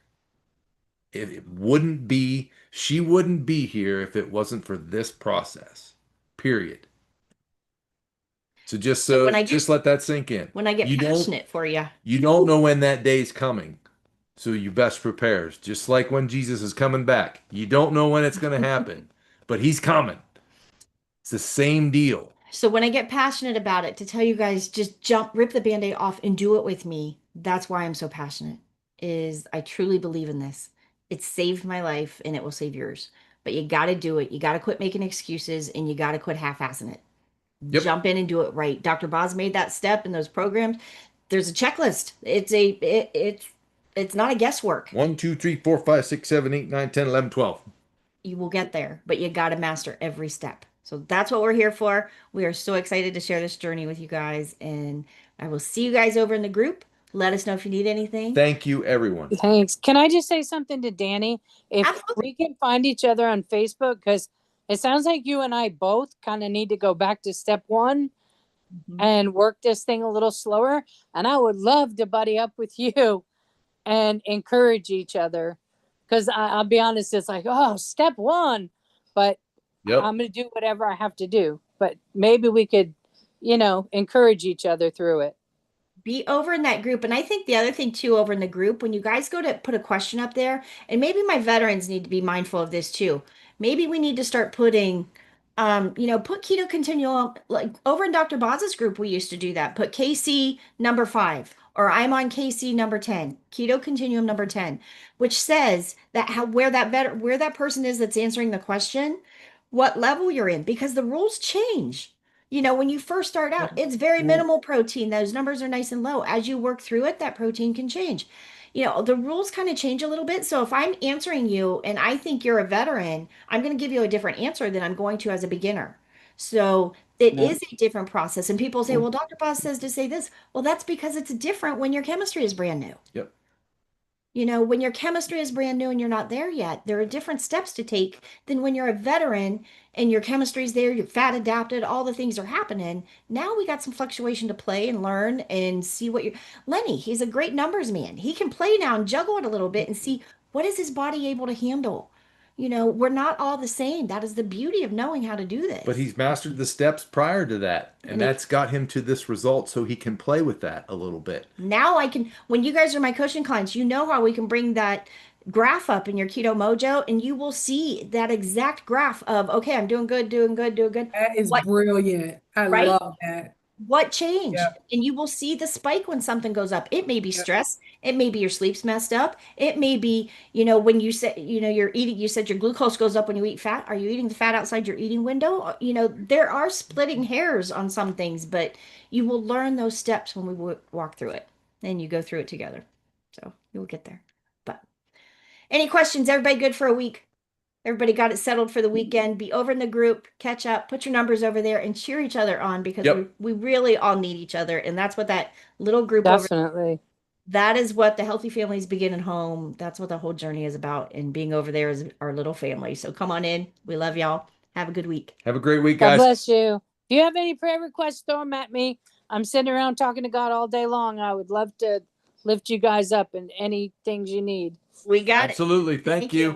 She wouldn't be here if it wasn't for this process, period. So just let that sink in. When I get passionate for you. You don't know when that day's coming. So you best prepares. Just like when Jesus is coming back. You don't know when it's going to happen, but he's coming. It's the same deal. So when I get passionate about it, to tell you guys, just rip the Band-Aid off and do it with me. That's why I'm so passionate, is I truly believe in this. It saved my life and it will save yours. But you got to do it. You got to quit making excuses and you got to quit half-assing it. Yep. Jump in and do it right. Dr. Boz made that step in those programs. There's a checklist. It's not a guesswork. 1, 2, 3, 4, 5, 6, 7, 8, 9, 10, 11, 12. You will get there, but you got to master every step. So that's what we're here for. We are so excited to share this journey with you guys, and I will see you guys over in the group. Let us know if you need anything. Thank you, everyone. Thanks. Can I just say something to Danny? If Absolutely. we can find each other on Facebook, because it sounds like you and I both kind of need to go back to step one and work this thing a little slower. And I would love to buddy up with you and encourage each other. Because I'll be honest, it's like, oh, step one. But I'm going to do whatever I have to do. But maybe we could, encourage each other through it. Be over in that group. And I think the other thing too, over in the group, when you guys go to put a question up there, and maybe my veterans need to be mindful of this too. Maybe we need to start putting, put Keto Continuum, like over in Dr. Boz's group, we used to do that. Put KC number 5, or I'm on KC number 10, Keto Continuum number 10, which says that where that person is that's answering the question, what level you're in, because the rules change. When you first start out, it's very minimal protein. Those numbers are nice and low. As you work through it, that protein can change. The rules kind of change a little bit. So if I'm answering you and I think you're a veteran, I'm going to give you a different answer than I'm going to as a beginner. So it is a different process. And people say, well, Dr. Boz says to say this. Well, that's because it's different when your chemistry is brand new. Yep. When your chemistry is brand new and you're not there yet, there are different steps to take than when you're a veteran and your chemistry is there, you're fat adapted, all the things are happening. Now we got some fluctuation to play and learn and see Lenny, he's a great numbers man. He can play now and juggle it a little bit and see what is his body able to handle. We're not all the same. That is the beauty of knowing how to do this. But he's mastered the steps prior to that. And that's got him to this result, so he can play with that a little bit. Now when you guys are my coaching clients, how we can bring that graph up in your Keto Mojo, and you will see that exact graph of, okay, I'm doing good. That is brilliant. I love that. What changed? And you will see the spike when something goes up. It may be stress. It may be your sleep's messed up. It may be, when you say, you're eating, you said your glucose goes up when you eat fat. Are you eating the fat outside your eating window? There are splitting hairs on some things, but you will learn those steps when we walk through it and you go through it together. So you'll get there. But any questions? Everybody good for a week? Everybody got it settled for the weekend. Be over in the group, catch up, put your numbers over there, and cheer each other on, because we really all need each other. And that's what that little group that is what the Healthy Families Begin at Home. That's what the whole journey is about. And being over there is our little family. So come on in. We love y'all. Have a good week. Have a great week, guys. God bless you. If you have any prayer requests, throw them at me. I'm sitting around talking to God all day long. I would love to lift you guys up in any things you need. We got Absolutely. Thank you.